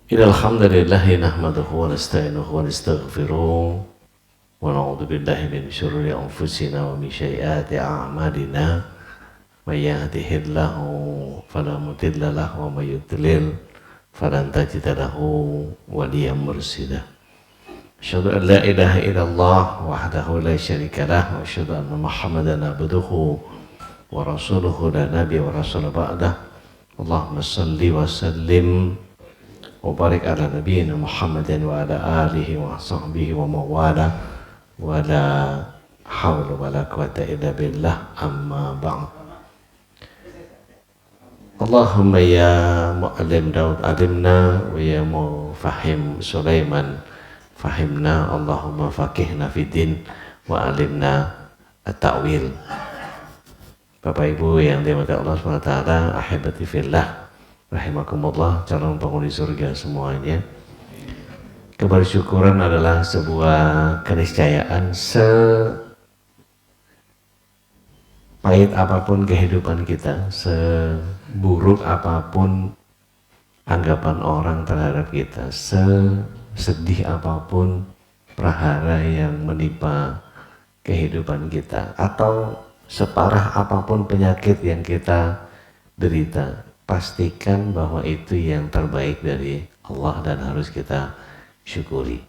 Innal hamdalillah nahmaduhu wa nasta'inuhu wa nastaghfiruh wa na'udzu billahi min syururi anfusina wa min sayyiati a'malina may yahdihillahu fala mudilla lahu wa may yudlil falan tajida lahu waliyyan mursyida. Asyhadu an la ilaha illallah wahdahu la syarika lah wa asyhadu anna Muhammadan abduhu wa rasuluhu la nabiyya wa rasul ba'dah. Allahumma shalli wa sallim wa barik ala nabiyyina Muhammadin wa ala alihi wa sahbihi wa mawala wa la hawla wa la quwata illa billah amma ba'd. Allahumma ya mu'allim Daud alimna wa ya mufahim Sulaiman fahimna. Allahumma faqihna fiddin wa alimna at-ta'wil. Bapak Ibu yang dirahmati Allah SWT, ahibati fillah rahimakumullah, calon penghuni surga semuanya. Kebersyukuran adalah sebuah keniscayaan. Sepahit apapun kehidupan kita, seburuk apapun anggapan orang terhadap kita, sesedih apapun prahara yang menimpa kehidupan kita, atau separah apapun penyakit yang kita derita, pastikan bahwa itu yang terbaik dari Allah dan harus kita syukuri.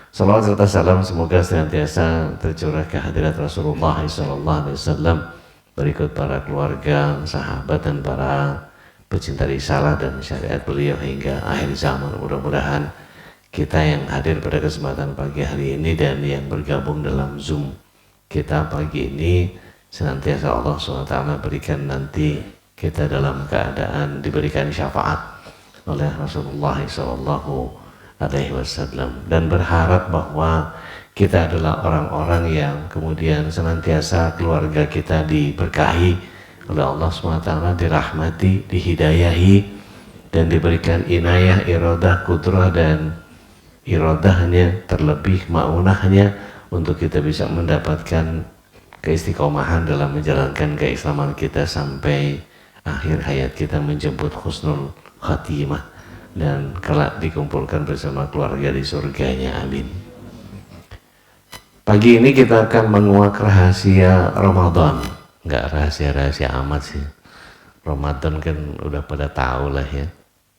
Salawat serta salam semoga senantiasa tercurah ke hadirat Rasulullah SAW, berikut para keluarga, sahabat dan para pecinta risalah dan syariat beliau hingga akhir zaman. Mudah-mudahan kita yang hadir pada kesempatan pagi hari ini dan yang bergabung dalam Zoom kita pagi ini senantiasa Allah SWT berikan nanti kita dalam keadaan diberikan syafaat oleh Rasulullah SAW, dan berharap bahwa kita adalah orang-orang yang kemudian senantiasa keluarga kita diberkahi oleh Allah SWT, dirahmati, dihidayahi, dan diberikan inayah, iradah, kudrah, dan iradahnya, terlebih ma'unahnya, untuk kita bisa mendapatkan keistiqomahan dalam menjalankan keislaman kita sampai akhir hayat kita, menjemput husnul khatimah dan kelak dikumpulkan bersama keluarga di surganya, amin. Pagi ini kita akan menguak rahasia Ramadan. Nggak rahasia-rahasia amat sih, Ramadan kan udah pada tahu lah ya,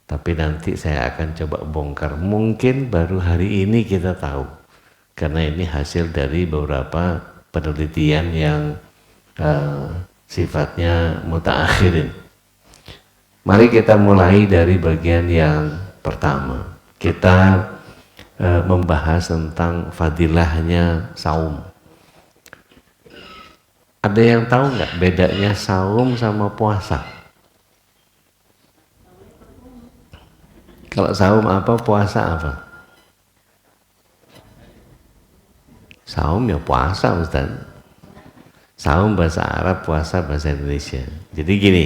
tapi nanti saya akan coba bongkar. Mungkin baru hari ini kita tahu, karena ini hasil dari beberapa penelitian yang sifatnya mutaakhirin. Mari kita mulai dari bagian yang pertama. Kita membahas tentang fadilahnya saum. Ada yang tahu nggak bedanya saum sama puasa? Kalau saum apa, puasa apa? Saum ya puasa, Ustaz. Saum bahasa Arab, puasa bahasa Indonesia. Jadi gini,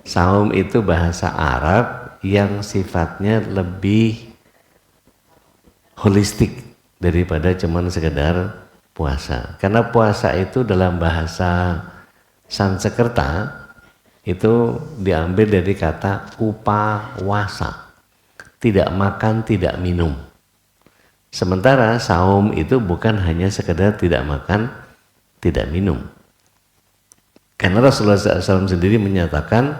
saum itu bahasa Arab yang sifatnya lebih holistik daripada cuman sekedar puasa. Karena puasa itu dalam bahasa Sanskerta itu diambil dari kata upawasa, tidak makan, tidak minum. Sementara saum itu bukan hanya sekedar tidak makan, tidak minum. Karena Rasulullah SAW sendiri menyatakan,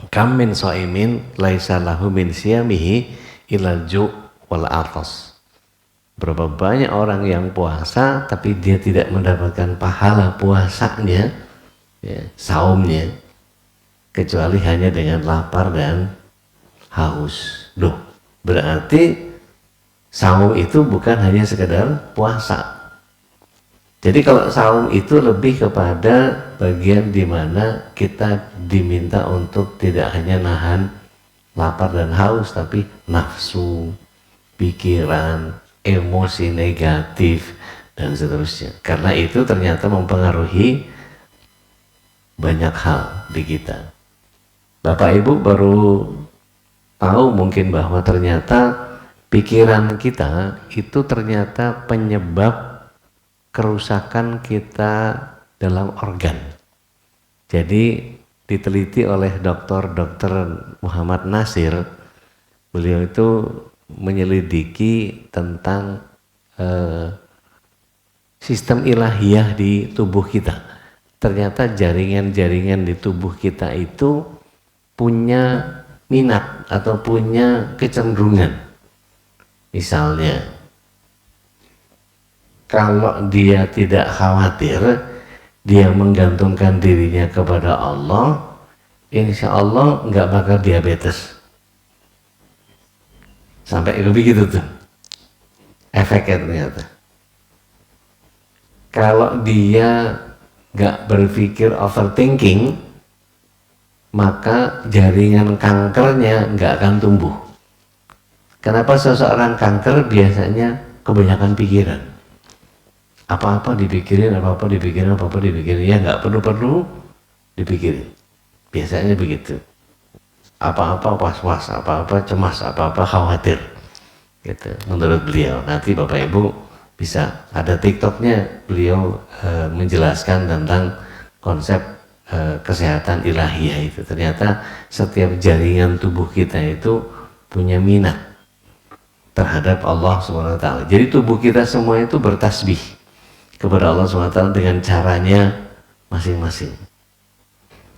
kam min shaimin laisa lahu min siyamihi ilal ju' wal atas. Berapa banyak orang yang puasa tapi dia tidak mendapatkan pahala puasanya, ya, saumnya, kecuali hanya dengan lapar dan haus. Loh, berarti saum itu bukan hanya sekedar puasa. Jadi kalau saum itu lebih kepada bagian di mana kita diminta untuk tidak hanya nahan lapar dan haus, tapi nafsu, pikiran, emosi negatif, dan seterusnya. Karena itu ternyata mempengaruhi banyak hal di kita. Bapak Ibu baru tahu mungkin bahwa ternyata pikiran kita itu ternyata penyebab kerusakan kita dalam organ. Jadi diteliti oleh Dr. Muhammad Nasir Beliau itu menyelidiki tentang sistem ilahiyah di tubuh kita. Ternyata jaringan-jaringan di tubuh kita itu punya minat atau punya kecenderungan. Misalnya, kalau dia tidak khawatir, dia menggantungkan dirinya kepada Allah, insya Allah nggak bakal diabetes. Sampai begitu tuh efeknya ternyata. Kalau dia nggak berpikir overthinking, maka jaringan kankernya nggak akan tumbuh. Kenapa seseorang kanker biasanya kebanyakan pikiran? Apa-apa dipikirin, apa-apa dipikirin, apa-apa dipikirin. Ya nggak perlu-perlu dipikirin. Biasanya begitu. Apa-apa was-was, apa-apa cemas, apa-apa khawatir. Gitu. Menurut beliau. Nanti Bapak Ibu bisa ada TikToknya, beliau menjelaskan tentang konsep kesehatan ilahiyah itu. Ternyata setiap jaringan tubuh kita itu punya minat terhadap Allah SWT. Jadi tubuh kita semua itu bertasbih kepada Allah SWT dengan caranya masing-masing.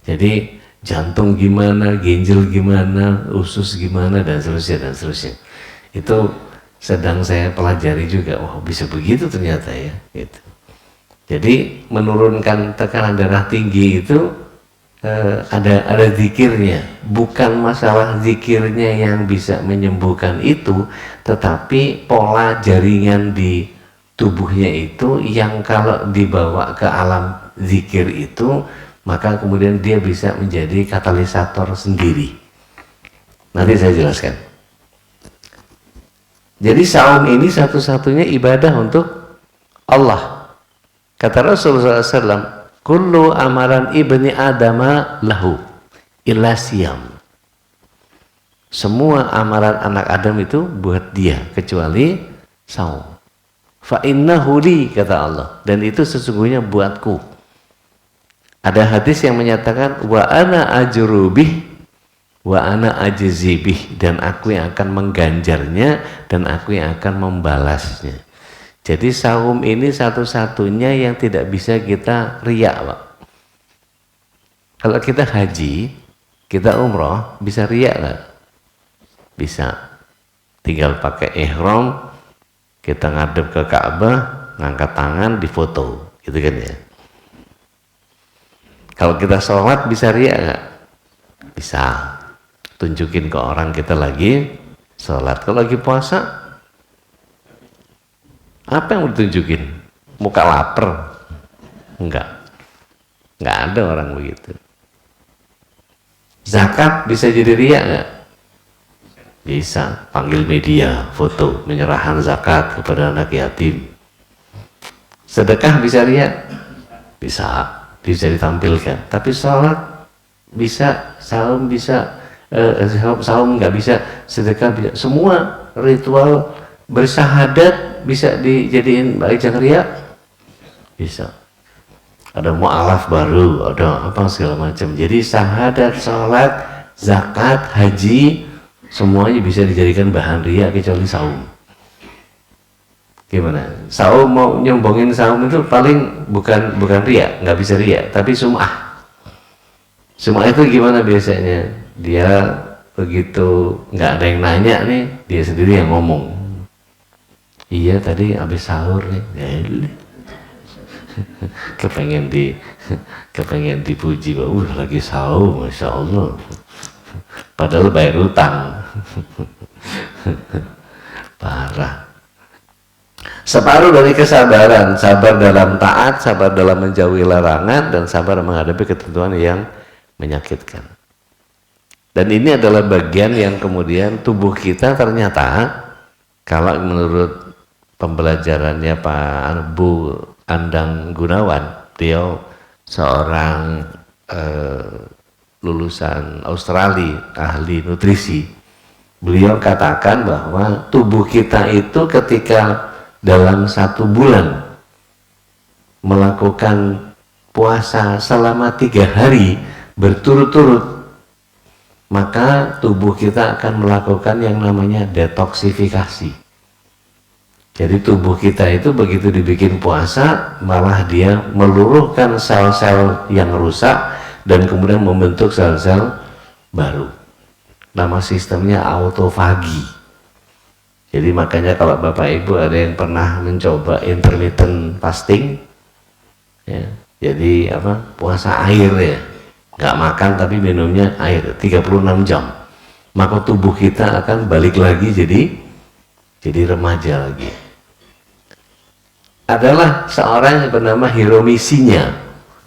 Jadi jantung gimana, ginjal gimana, usus gimana, dan seterusnya dan seterusnya. Itu sedang saya pelajari juga. Wah, bisa begitu ternyata ya. Gitu. Jadi menurunkan tekanan darah tinggi itu ada zikirnya. Bukan masalah zikirnya yang bisa menyembuhkan itu, tetapi pola jaringan di tubuhnya itu yang kalau dibawa ke alam zikir itu, maka kemudian dia bisa menjadi katalisator sendiri. Nanti saya jelaskan. Jadi saum ini satu-satunya ibadah untuk Allah. Kata Rasulullah SAW, kullu amaran ibni adama lahu illa siyam. Semua amaran anak Adam itu buat dia kecuali saum. Fa innahu li, kata Allah, dan itu sesungguhnya buatku. Ada hadis yang menyatakan wa ana ajrubih wa ana ajzibih, dan aku yang akan mengganjarnya dan aku yang akan membalasnya. Jadi saum ini satu-satunya yang tidak bisa kita riak, Pak. Kalau kita haji, kita umroh, bisa riak nggak? Bisa. Tinggal pakai ihram, kita ngadep ke Ka'bah, ngangkat tangan, difoto, gitu kan ya. Kalau kita sholat bisa riak nggak? Bisa. Tunjukin ke orang kita lagi sholat. Kalau lagi puasa, apa yang mau ditunjukin? Muka lapar? Enggak. Enggak ada orang begitu. Zakat bisa jadi riak nggak? Bisa. Panggil media, foto, penyerahan zakat kepada anak yatim. Sedekah bisa riak? Bisa. Bisa ditampilkan, tapi sholat bisa, saum bisa, saum nggak bisa, sedekah bisa, semua ritual bersahadat bisa dijadiin ajang riak, bisa. Ada mu'alaf baru, ada apa segala macam. Jadi syahadat, sholat, zakat, haji, semuanya bisa dijadikan bahan riak kecuali saum. Gimana? Saum mau nyombongin saum itu paling bukan riak, nggak bisa riak, tapi sum'ah. Sum'ah itu gimana biasanya? Dia begitu nggak ada yang nanya nih, dia sendiri yang ngomong. Iya tadi habis sahur nih, kepengen dipuji, lagi sahur, masya Allah. Padahal bayar utang. Parah. Separuh dari kesabaran, sabar dalam taat, sabar dalam menjauhi larangan, dan sabar menghadapi ketentuan yang menyakitkan. Dan ini adalah bagian yang kemudian tubuh kita ternyata, kalau menurut pembelajarannya Pak Bu Andang Gunawan, beliau seorang lulusan Australia, ahli nutrisi. Beliau katakan bahwa tubuh kita itu ketika dalam 1 bulan melakukan puasa selama 3 hari berturut-turut, maka tubuh kita akan melakukan yang namanya detoksifikasi. Jadi tubuh kita itu begitu dibikin puasa, malah dia meluruhkan sel-sel yang rusak dan kemudian membentuk sel-sel baru. Nama sistemnya autofagi. Jadi makanya kalau Bapak Ibu ada yang pernah mencoba intermittent fasting, ya, jadi apa, puasa air ya, nggak makan tapi minumnya air 36 jam, maka tubuh kita akan balik lagi jadi remaja lagi. Adalah seorang yang bernama Hiromi Shinya.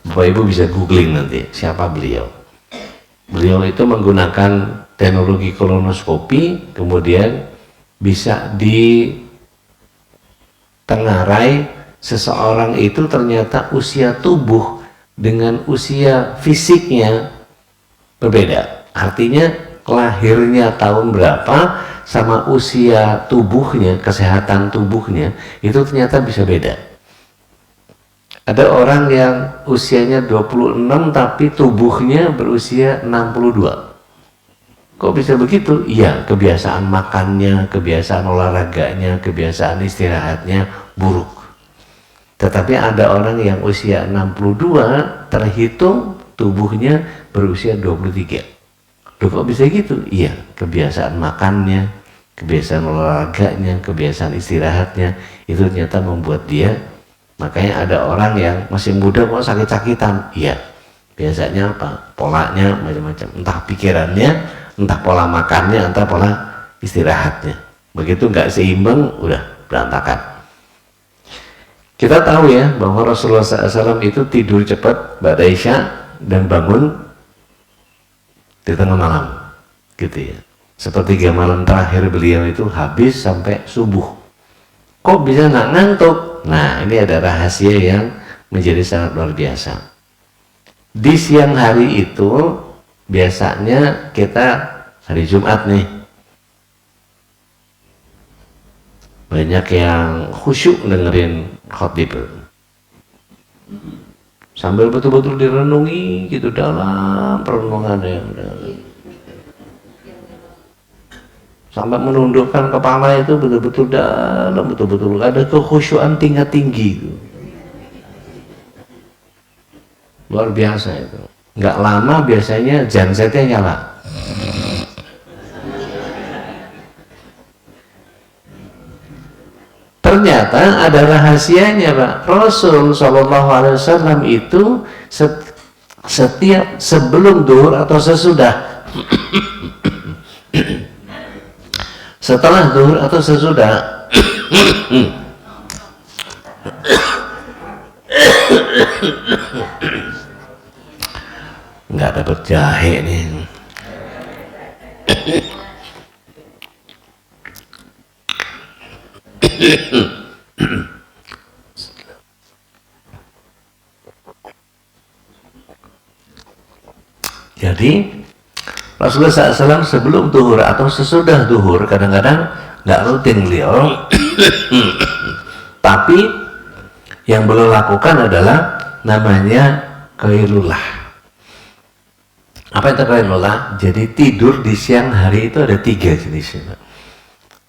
Bapak Ibu bisa googling nanti siapa beliau. Beliau itu menggunakan teknologi kolonoskopi, kemudian bisa ditengarai seseorang itu ternyata usia tubuh dengan usia fisiknya berbeda. Artinya lahirnya tahun berapa sama usia tubuhnya, kesehatan tubuhnya itu ternyata bisa beda. Ada orang yang usianya 26 tapi tubuhnya berusia 62. Kok bisa begitu? Iya, kebiasaan makannya, kebiasaan olahraganya, kebiasaan istirahatnya buruk. Tetapi ada orang yang usia 62 terhitung tubuhnya berusia 23. Loh, kok bisa gitu? Iya, kebiasaan makannya, kebiasaan olahraganya, kebiasaan istirahatnya itu ternyata membuat dia. Makanya ada orang yang masih muda kok sakit-sakitan. Iya, biasanya apa? Polanya macam-macam, entah pikirannya, entah pola makannya, entah pola istirahatnya. Begitu nggak seimbang, udah berantakan. Kita tahu ya bahwa Rasulullah SAW itu tidur cepat ba'da Isya dan bangun di tengah malam, gitu ya. Sepertiga malam terakhir beliau itu habis sampai subuh. Kok bisa nggak ngantuk? Nah, ini ada rahasia yang menjadi sangat luar biasa. Di siang hari itu biasanya kita hari Jumat nih, banyak yang khusyuk dengerin khotib sambil betul-betul direnungi gitu dalam perenungan yang sampai menundukkan kepala itu betul-betul dalam, betul-betul ada kekhusyuan tingkat tinggi itu. Luar biasa itu. Nggak lama biasanya gensetnya nyala. Ternyata ada rahasianya, Pak. Rasul SAW itu setiap sebelum duhur atau sesudah setelah duhur atau sesudah nggak dapat jahe nih. Jadi Rasulullah SAW sebelum duhur atau sesudah duhur kadang-kadang nggak rutin beliau tapi yang beliau lakukan adalah namanya qailullah. Apa itu qailullah? Jadi tidur di siang hari itu ada 3 jenisnya.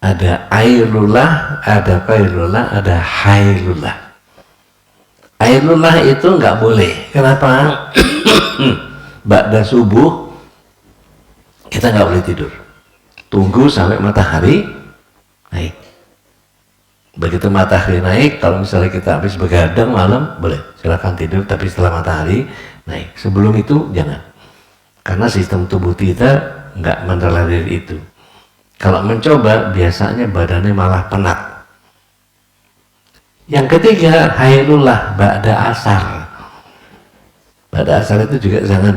Ada ailullah, ada qailullah, ada hailullah. Ailullah itu nggak boleh. Kenapa? Ba'da subuh kita nggak boleh tidur. Tunggu sampai matahari naik. Begitu matahari naik, kalau misalnya kita habis begadang malam, boleh silakan tidur. Tapi setelah matahari naik, sebelum itu jangan. Karena sistem tubuh kita nggak mentolerir itu. Kalau mencoba, biasanya badannya malah penat. Yang ketiga, hailullah ba'da asar. Ba'da asar itu juga jangan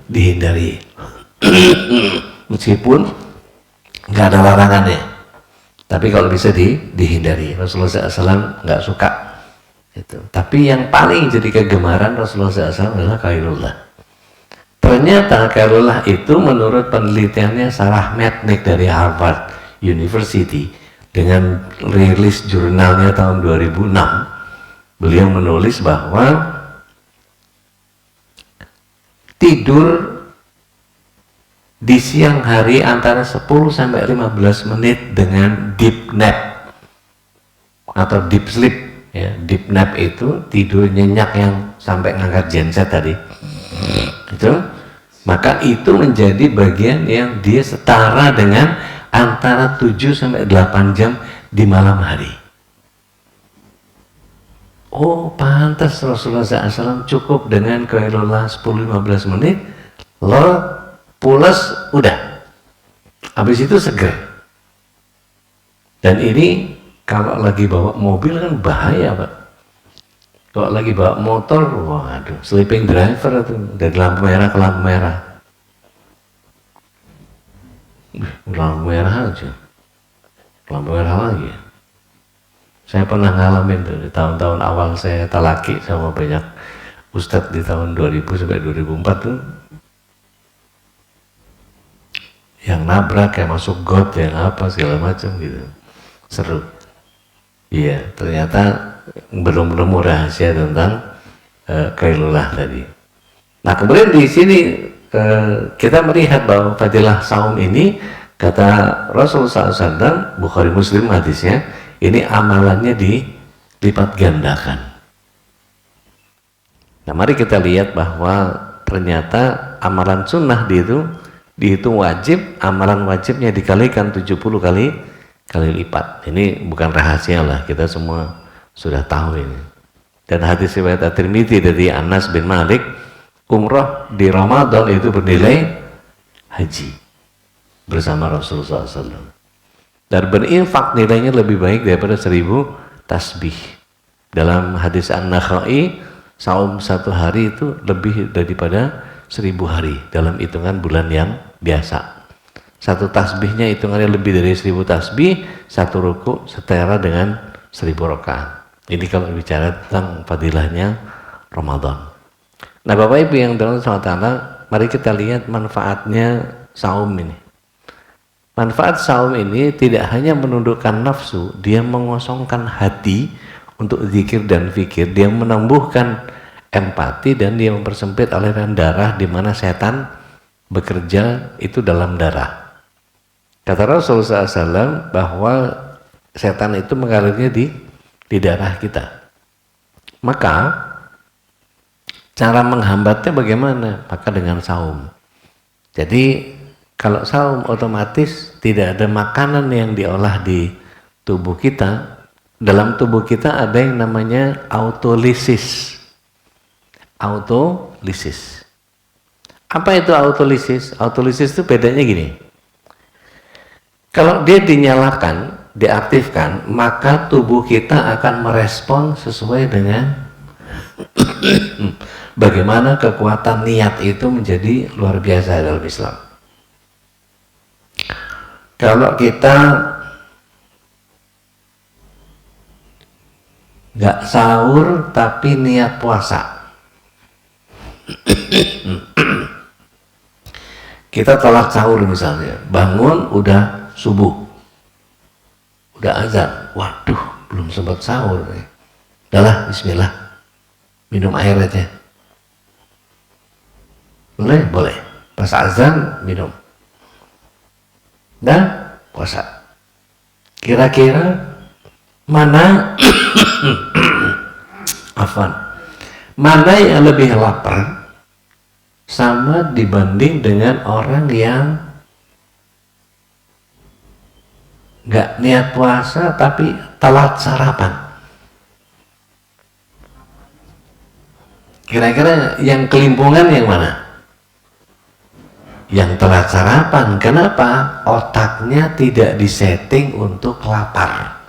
dihindari. Meskipun nggak ada larangannya, tapi kalau bisa dihindari. Rasulullah SAW nggak suka itu. Tapi yang paling jadi kegemaran Rasulullah SAW adalah qailullah. Ternyata qailullah itu menurut penelitiannya Sarah Metnick dari Harvard University dengan rilis jurnalnya tahun 2006, beliau menulis bahwa tidur Di siang hari antara 10 sampai 15 menit dengan deep nap atau deep sleep ya. Deep nap itu tidur nyenyak yang sampai ngangkat genset tadi itu, maka itu menjadi bagian yang dia setara dengan antara 7 sampai 8 jam di malam hari. Oh, pantas Rasulullah SAW cukup dengan qailullah 10-15 menit, lo pulas udah, habis itu seger. Dan ini kalau lagi bawa mobil kan bahaya, Pak. Kalau lagi bawa motor, waduh, sleeping driver itu dari lampu merah ke lampu merah. Lampu merah aja, lampu merah lagi. Saya pernah ngalamin tuh di tahun-tahun awal saya talaki sama banyak ustadz di tahun 2000 sampai 2004 tuh, yang nabrak, yang masuk got, yang apa segala macam gitu, seru. Iya, ternyata belum rahasia tentang qailullah tadi. Nah, kemudian di sini kita melihat bahwa fadilah saum ini, kata Rasulullah SAW, Bukhari Muslim hadisnya, ini amalannya dilipat gandakan. Nah, mari kita lihat bahwa ternyata amalan sunnah dihitung wajib, amalan wajibnya dikalikan 70 kali lipat. Ini bukan rahasia lah, kita semua sudah tahu ini. Dan hadis riwayat At-Tirmidzi dari Anas bin Malik, umrah di Ramadan itu bernilai haji bersama Rasulullah SAW. Dan berinfak nilainya lebih baik daripada 1000 tasbih. Dalam hadis An-Nakhai, saum satu hari itu lebih daripada 1000 hari dalam hitungan bulan yang biasa. Satu tasbihnya hitungannya lebih dari 1000 tasbih, satu ruku setara dengan 1000 rakaat. Ini kalau bicara tentang fadilahnya Ramadan. Nah, Bapak Ibu yang dirahmati Allah, mari kita lihat manfaatnya saum ini. Manfaat saum ini tidak hanya menundukkan nafsu, dia mengosongkan hati untuk zikir dan fikir, dia menumbuhkan empati, dan dia mempersempit aliran darah di mana setan bekerja itu dalam darah. Kata Rasulullah SAW bahwa setan itu mengalirnya di darah kita. Maka cara menghambatnya bagaimana? Maka dengan saum. Jadi kalau saum otomatis tidak ada makanan yang diolah di tubuh kita. Dalam tubuh kita ada yang namanya autolisis. Autolisis. Apa itu autolisis? Autolisis itu bedanya gini. Kalau dia dinyalakan, diaktifkan, maka tubuh kita akan merespon sesuai dengan bagaimana kekuatan niat itu menjadi luar biasa dalam Islam. Kalau kita nggak sahur tapi niat puasa, kita telat sahur misalnya, bangun udah subuh, udah azan, waduh belum sempat sahur, udahlah bismillah, minum air aja, boleh, pas azan minum, dan puasa. Kira-kira mana mana yang lebih lapar sama dibanding dengan orang yang nggak niat puasa tapi telat sarapan? Kira-kira yang kelimpungan yang mana? Yang telat sarapan. Kenapa? Otaknya tidak disetting untuk lapar.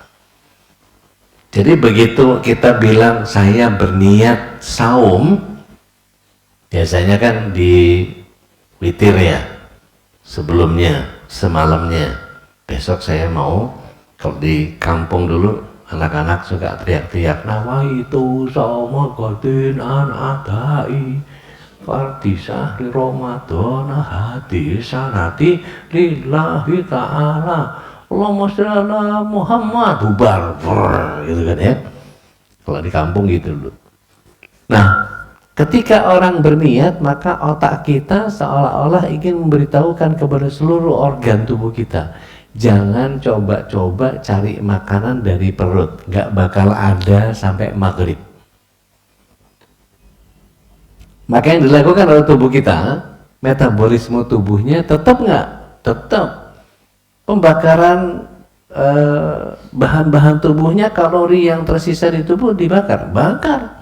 Jadi begitu kita bilang saya berniat saum, biasanya kan di witir ya, sebelumnya, semalamnya, besok saya mau, kalau di kampung dulu anak-anak suka teriak-teriak, nawaitu sauma qadin an adai Fardi syahri Ramadan hati sanati lillahi ta'ala Allahumma sholli ala Muhammad, bubar gitu kan ya, kalau di kampung gitu dulu. Nah, Ketika orang berniat, maka otak kita seolah-olah ingin memberitahukan kepada seluruh organ tubuh kita, jangan coba-coba cari makanan dari perut, nggak bakal ada sampai maghrib. Maka yang dilakukan oleh tubuh kita, metabolisme tubuhnya tetap nggak? Tetap. Pembakaran bahan-bahan tubuhnya, kalori yang tersisa di tubuh dibakar, bakar.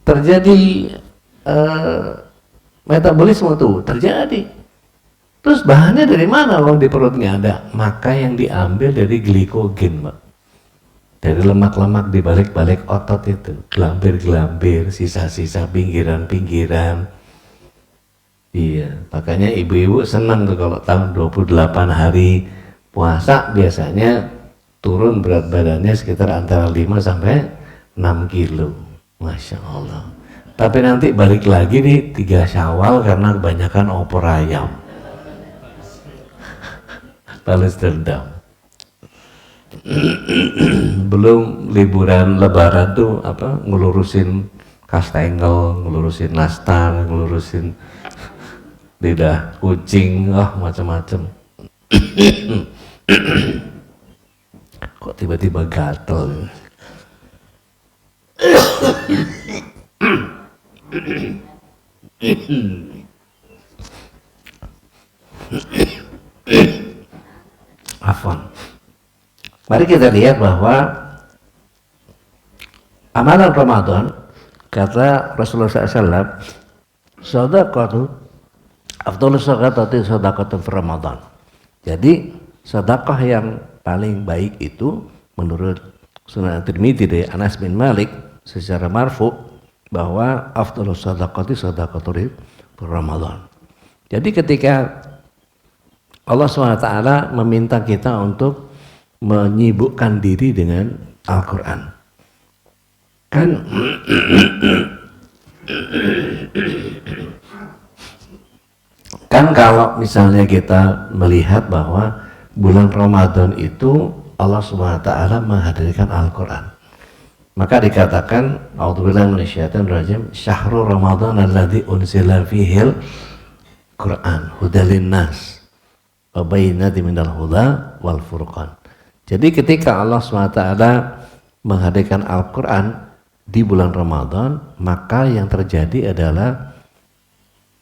Terjadi metabolisme tubuh, terjadi. Terus bahannya dari mana kalau di perut nggak ada? Maka yang diambil dari glikogen, Pak. Dari lemak-lemak di balik-balik otot itu, gelambir-gelambir, sisa-sisa pinggiran-pinggiran. Iya, makanya ibu-ibu senang tuh kalau tahun 28 hari puasa biasanya turun berat badannya sekitar antara 5 sampai 6 kilo. Masya Allah. Tapi nanti balik lagi nih 3 Syawal karena kebanyakan opor ayam. Balas dendam. Belum liburan lebaran tuh apa, ngelurusin kastengel, ngelurusin nastar, ngelurusin lidah kucing, macam-macam. Kok tiba-tiba gatel? Afwan. Mari kita lihat bahwa amalan Ramadan, kata Rasulullah SAW, sedekah afdhalus shadaqati shadaqatu fi Ramadan. Jadi sedekah yang paling baik itu menurut Sunan At-Tirmidzi dari Anas bin Malik secara marfu bahwa afdhalus shadaqati shadaqatu fi Ramadan. Jadi ketika Allah SWT meminta kita untuk menyibukkan diri dengan Al-Quran, kan kalau misalnya kita melihat bahwa bulan Ramadan itu Allah SWT menghadirkan Al-Quran, maka dikatakan a'udzubillahi minasyaitonir rajim, syahrul Ramadan alladzi unzila fihil Quran hudalin nas wa bayyinatin minal huda wal furqan. Jadi ketika Allah SWT menghadirkan Al-Quran di bulan Ramadan, maka yang terjadi adalah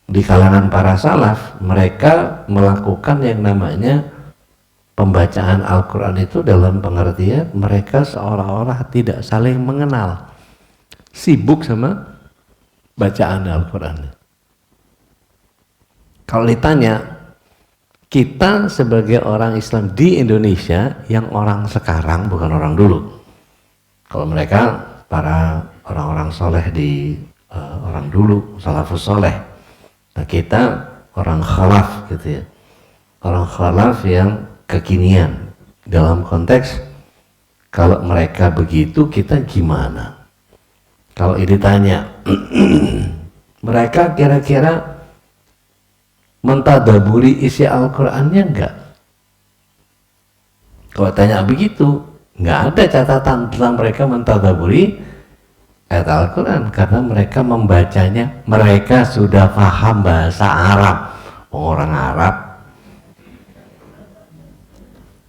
di kalangan para salaf, mereka melakukan yang namanya pembacaan Al-Quran itu dalam pengertian mereka seolah-olah tidak saling mengenal, sibuk sama bacaan Al-Quran. Kalau ditanya, kita sebagai orang Islam di Indonesia, yang orang sekarang bukan orang dulu. Kalau mereka para orang-orang soleh di orang dulu, salafus soleh. Nah kita orang khalaf gitu ya, orang khalaf yang kekinian. Dalam konteks kalau mereka begitu, kita gimana? Kalau ini tanya, mereka kira-kira mentadaburi isi Al-Qur'annya enggak? Kalau tanya begitu, enggak ada catatan tentang mereka mentadaburi ayat Al-Quran, karena mereka membacanya, mereka sudah paham bahasa Arab. Orang Arab.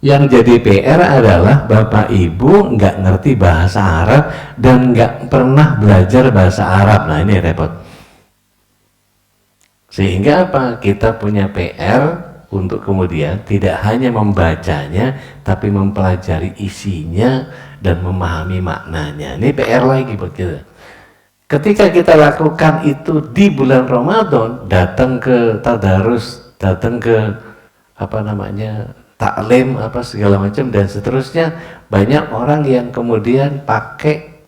Yang jadi PR adalah Bapak Ibu nggak ngerti bahasa Arab dan nggak pernah belajar bahasa Arab. Nah ini repot. Sehingga apa? Kita punya PR untuk kemudian tidak hanya membacanya, tapi mempelajari isinya dan memahami maknanya. Ini PR lagi buat kita. Ketika kita lakukan itu di bulan Ramadan, datang ke tadarus, datang ke taklim segala macam dan seterusnya, banyak orang yang kemudian pakai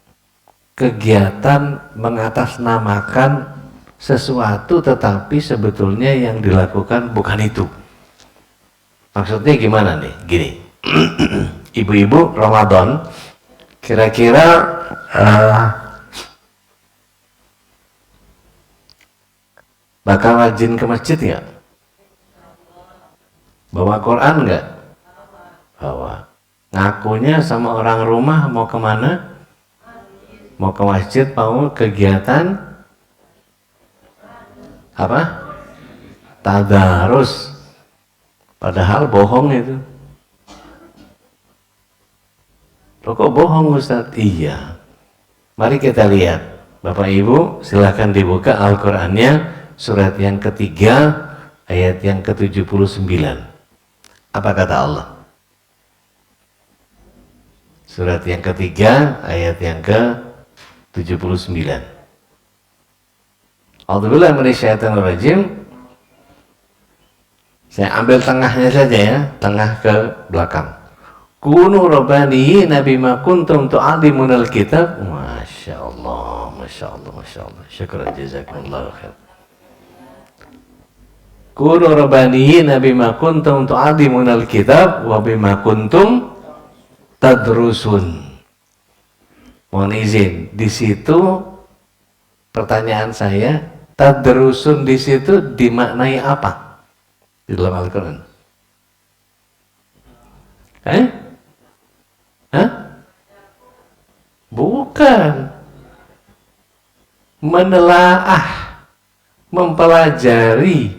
kegiatan mengatasnamakan sesuatu, tetapi sebetulnya yang dilakukan bukan itu. Maksudnya gimana nih? Gini, ibu-ibu Ramadan kira-kira bakal rajin ke masjid nggak? Bawa Quran nggak? Bawa. Ngakunya sama orang rumah mau kemana? mau ke masjid, mau kegiatan apa? Tadarus. Padahal bohong itu. Loh, kok bohong Ustaz? Iya. Mari kita lihat. Bapak Ibu silahkan dibuka Al-Qur'annya, surat yang ketiga ayat yang ke-79. Apa kata Allah? Surat yang ketiga ayat yang ke-79. A'udzubillahi minasyaitonir rajim. Saya ambil tengahnya saja ya, tengah ke belakang. Kunu rabbaniyina bima kuntum tu'allimunal kitab. Masya Allah, Masya Allah, Masya Allah. Syukran jazakumullah khair. Kunu rabbaniyina bima kuntum tu'allimunal kitab wa bima kuntum tadrusun. Mohon izin, di situ pertanyaan saya, tadrusun di situ dimaknai apa di dalam Al-Quran? Hah? Bukan. Menelaah, mempelajarinya.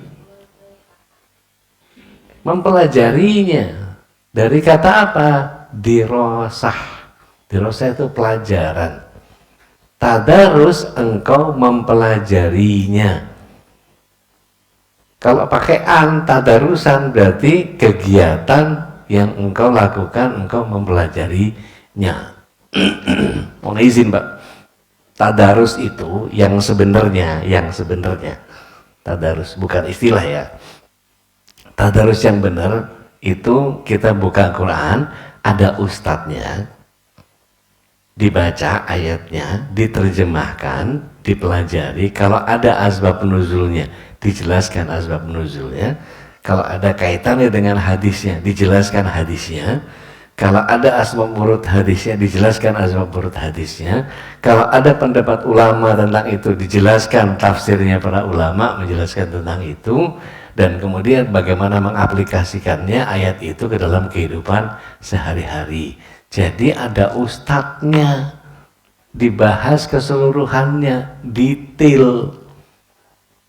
Dari kata apa? Dirosah. Dirosah itu pelajaran. Tadarus, engkau mempelajarinya. Kalau pakai tadarusan berarti kegiatan yang engkau lakukan, engkau mempelajarinya. Mohon izin Pak, tadarus itu yang sebenarnya tadarus bukan istilah ya. Tadarus yang benar itu kita buka Quran, ada ustadznya, dibaca ayatnya, diterjemahkan, dipelajari. Kalau ada asbab nuzulnya, dijelaskan asbab nuzulnya. Kalau ada kaitannya dengan hadisnya, dijelaskan hadisnya. Kalau ada asbab urut hadisnya, dijelaskan asbab urut hadisnya. Kalau ada pendapat ulama tentang itu, dijelaskan tafsirnya para ulama menjelaskan tentang itu. Dan kemudian bagaimana mengaplikasikannya ayat itu ke dalam kehidupan sehari-hari. Jadi ada ustadznya, dibahas keseluruhannya, detail.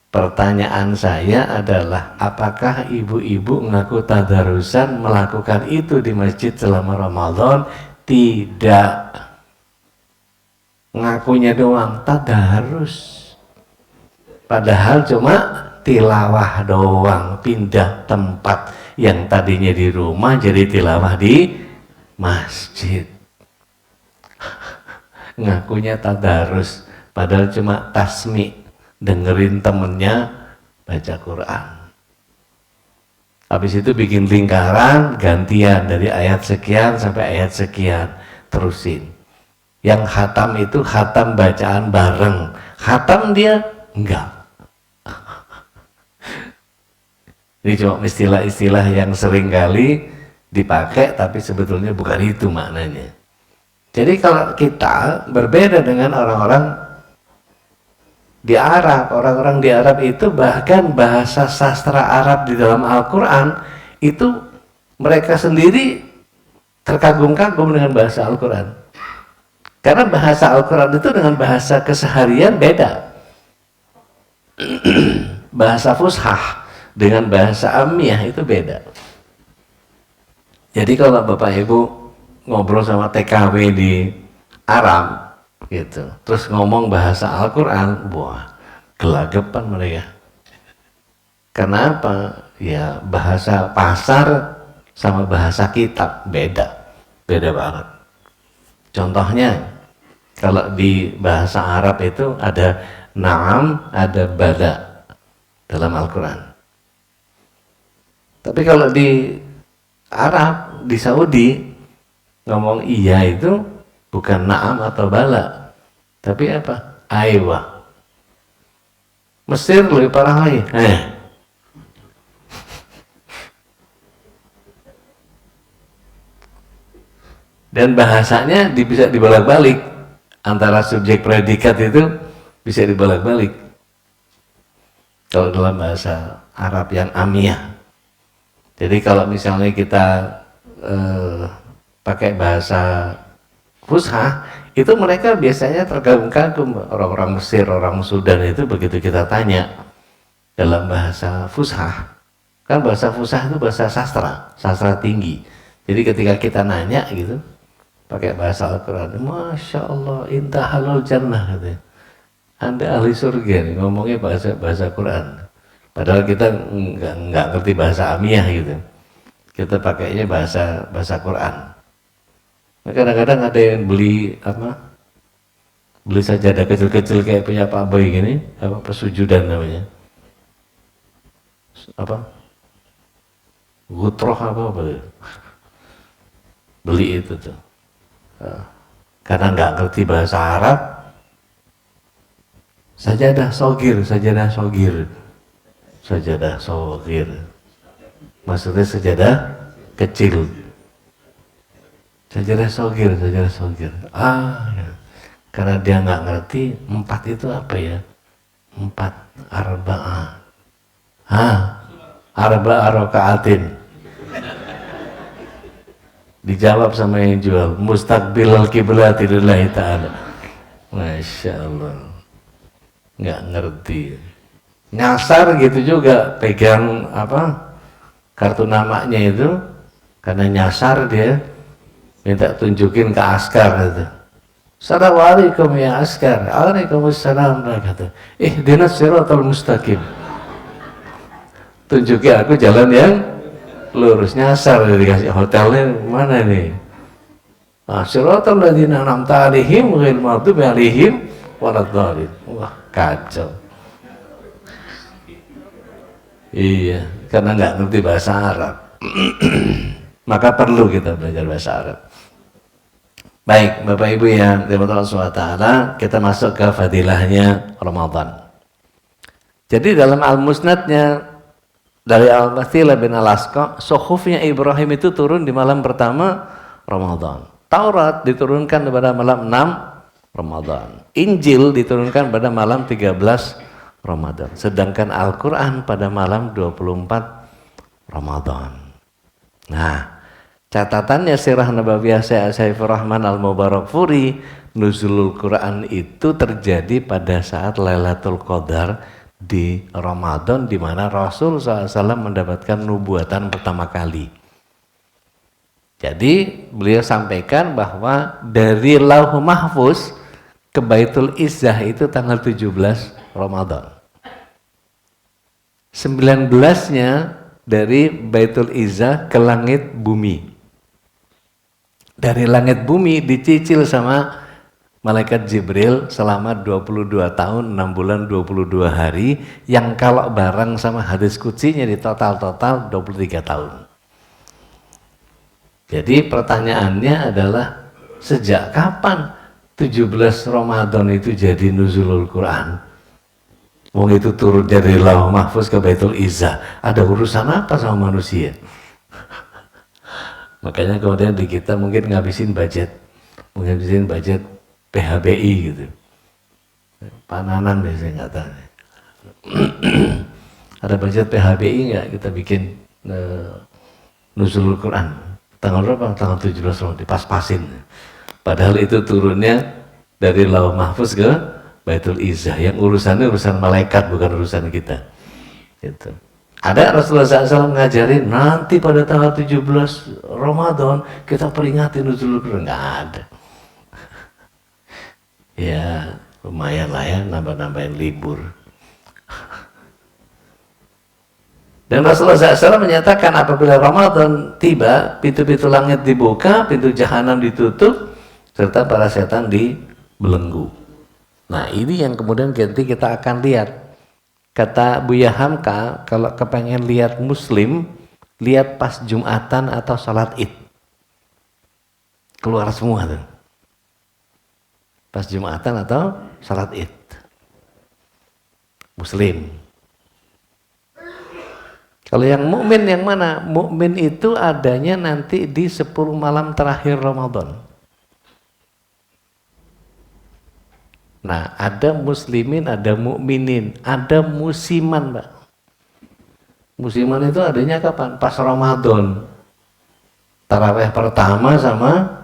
Pertanyaan saya adalah, apakah ibu-ibu mengaku tadarusan melakukan itu di masjid selama Ramadan? Tidak. Ngakunya doang tadarus. Padahal cuma tilawah doang, pindah tempat. Yang tadinya di rumah jadi tilawah di masjid. Ngakunya tadarus, padahal cuma tasmi, dengerin temennya baca Quran. Habis itu bikin lingkaran gantian dari ayat sekian sampai ayat sekian, terusin. Yang khatam itu khatam bacaan bareng, khatam dia enggak. Ini cuma istilah-istilah yang sering kali dipakai, tapi sebetulnya bukan itu maknanya. Jadi kalau kita berbeda dengan orang-orang di Arab, orang-orang di Arab itu bahkan bahasa sastra Arab di dalam Al-Quran itu mereka sendiri terkagum-kagum dengan bahasa Al-Quran. Karena bahasa Al-Quran itu dengan bahasa keseharian beda. Bahasa fushah dengan bahasa amiyah itu beda. Jadi kalau Bapak Ibu ngobrol sama TKW di Arab gitu, terus ngomong bahasa Al-Quran, wah, gelagapan mereka. Kenapa? Ya bahasa pasar sama bahasa kitab beda banget. Contohnya, kalau di bahasa Arab itu ada na'am, ada bala dalam Al-Quran. Tapi kalau di Arab, di Saudi, ngomong iya itu bukan na'am atau bala, tapi apa? Aywa. Mesir lebih parah lagi. Dan bahasanya bisa dibolak-balik, antara subjek predikat itu bisa dibolak-balik. Kalau dalam bahasa Arab yang amiyah. Jadi kalau misalnya kita pakai bahasa fushah, Itu mereka biasanya terkagum-kagum, orang-orang Mesir, orang Sudan itu begitu kita tanya dalam bahasa fushah, kan bahasa fushah itu bahasa sastra, sastra tinggi. Jadi ketika kita nanya gitu, pakai bahasa Al-Quran, Masya Allah, intahalul jannah katanya. Anda ahli surga nih, ngomongnya bahasa Quran. Padahal kita nggak ngerti bahasa Amiyah gitu. Kita pakainya bahasa Quran. Nah, kadang-kadang ada yang beli sajadah kecil-kecil kayak punya Pak Boy gini, pesujudan namanya. Gutroh apa beli itu tuh. Karena nggak ngerti bahasa Arab, sajadah sogir, maksudnya sajadah kecil, sajadah sogir. Ya. Karena dia nggak ngerti 4 itu apa ya, 4 arba'ah, arba'ah raka'atin. Dijawab sama yang jual, mustaqbilal kiblati lillahi ta'ala. Masya Allah, nggak ngerti, nyasar gitu juga, pegang kartu namanya itu, karena nyasar dia minta tunjukin ke askar gitu. Assalamualaikum ya askar. Waalaikumsalam, kata. Ihdinas siratal mustaqim. Tunjukin aku jalan yang lurus. Nyasar, dikasih hotelnya mana nih? Siratal ladzina an'amta 'alaihim ghairil maghdubi 'alaihim waladhdallin. Wah, kacau. Iya, karena nggak ngerti bahasa Arab. Maka perlu kita belajar bahasa Arab. Baik, Bapak Ibu yang dirahmati Allah SWT, kita masuk ke fadilahnya Ramadan. Jadi dalam Al-Musnadnya dari Al-Mathilah bin Al-Asqa, suhufnya Ibrahim itu turun di malam pertama Ramadan. Taurat diturunkan pada malam 6 Ramadan. Injil diturunkan pada malam 13 Ramadan. Sedangkan Al-Quran pada malam 24 Ramadan. Nah, catatannya Sirah Nabawiyah Syekh Saifur Rahman Al-Mubarakfuri, nuzulul Quran itu terjadi pada saat Lailatul Qadar di Ramadan, di mana Rasul SAW mendapatkan nubuatan pertama kali. Jadi beliau sampaikan bahwa dari Lauh Mahfuz ke Baitul Izzah itu tanggal 17 Ramadan. 19-nya dari Baitul Izzah ke langit bumi. Dari langit bumi dicicil sama Malaikat Jibril selama 22 tahun, 6 bulan, 22 hari, yang kalau bareng sama hadis qudsinya di total 23 tahun. Jadi pertanyaannya adalah, sejak kapan 17 Ramadan itu jadi nuzulul Quran? Wong itu turun dari Lauh Mahfuz ke Baitul Izzah, ada urusan apa sama manusia? Makanya kemudian di kita mungkin ngabisin budget PHBI gitu, Pananan biasanya nggak tahu. Ada budget PHBI nggak kita bikin nuzulul Quran? Tanggal berapa? Tanggal 17 Ramadan, dipas-pasin. Padahal itu turunnya dari Lauh Mahfuz ke Baitul Izzah, yang urusannya urusan malaikat, bukan urusan kita. Gitu. Ada Rasulullah SAW ngajarin nanti pada tanggal 17 Ramadan kita peringati nuzulul Quran, nggak ada. Ya lumayan lah ya, nambah-nambahin libur. Dan Rasulullah SAW menyatakan apabila Ramadan tiba, pintu-pintu langit dibuka, pintu jahanam ditutup, serta para setan dibelenggu. Nah ini yang kemudian nanti kita akan lihat. Kata Buya Hamka, kalau kepengen lihat Muslim, lihat pas Jumatan atau salat Id. Keluar semua tuh. Pas Jumatan atau salat Id. Muslim. Kalau yang mukmin yang mana? Mukmin itu adanya nanti di 10 malam terakhir Ramadan. Nah, ada muslimin, ada mukminin, ada musiman, Pak. Musiman itu adanya kapan? Pas Ramadan. Tarawih pertama sama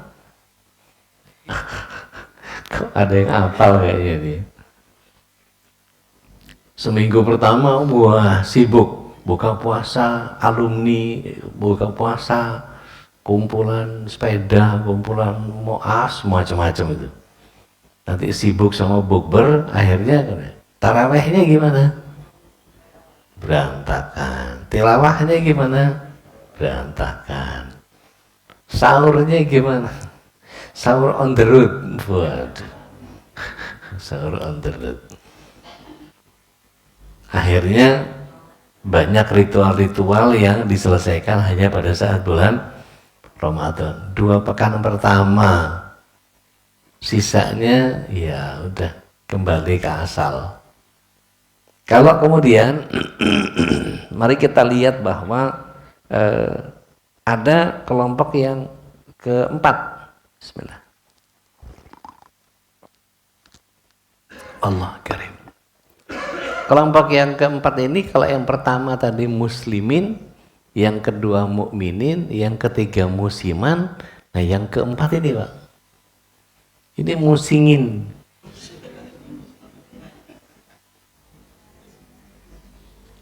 Ada yang hafal kayaknya dia. Seminggu pertama, wah sibuk. Buka puasa, alumni, buka puasa, kumpulan sepeda, kumpulan moas, macam-macam itu. Nanti sibuk sama bukber, akhirnya tarawehnya gimana? Berantakan. Tilawahnya gimana? Berantakan. Sahurnya gimana? Sahur on the road. Waduh. Sahur on the road. Akhirnya banyak ritual-ritual yang diselesaikan hanya pada saat bulan Ramadan. 2 pekan pertama, sisanya ya udah kembali ke asal. Kalau kemudian mari kita lihat bahwa ada kelompok yang keempat. Bismillah. Allah karim. Kelompok yang keempat ini, kalau yang pertama tadi muslimin, yang kedua mukminin, yang ketiga musiman, nah yang keempat ini Pak, ini musingin.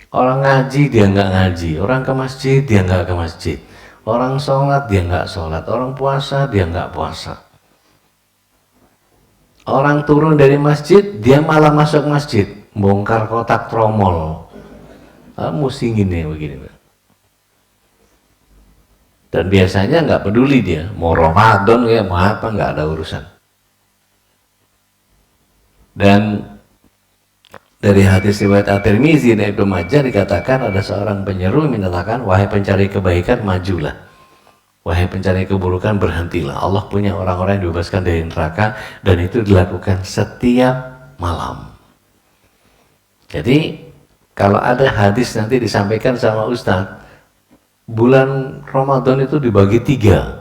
Orang ngaji dia nggak ngaji, orang ke masjid dia nggak ke masjid, orang sholat dia nggak sholat, orang puasa dia nggak puasa. Orang turun dari masjid dia malah masuk masjid, bongkar kotak tromol. Musingin nih begini. Dan biasanya nggak peduli dia, mau Ramadan ya mau apa, nggak ada urusan. Dan dari hadis riwayat At-Tirmizi dan Ibnu Majah dikatakan ada seorang penyeru menyatakan, wahai pencari kebaikan majulah, wahai pencari keburukan berhentilah. Allah punya orang-orang yang dibebaskan dari neraka, dan itu dilakukan setiap malam. Jadi kalau ada hadis nanti disampaikan sama Ustadz, bulan Ramadan itu dibagi 3.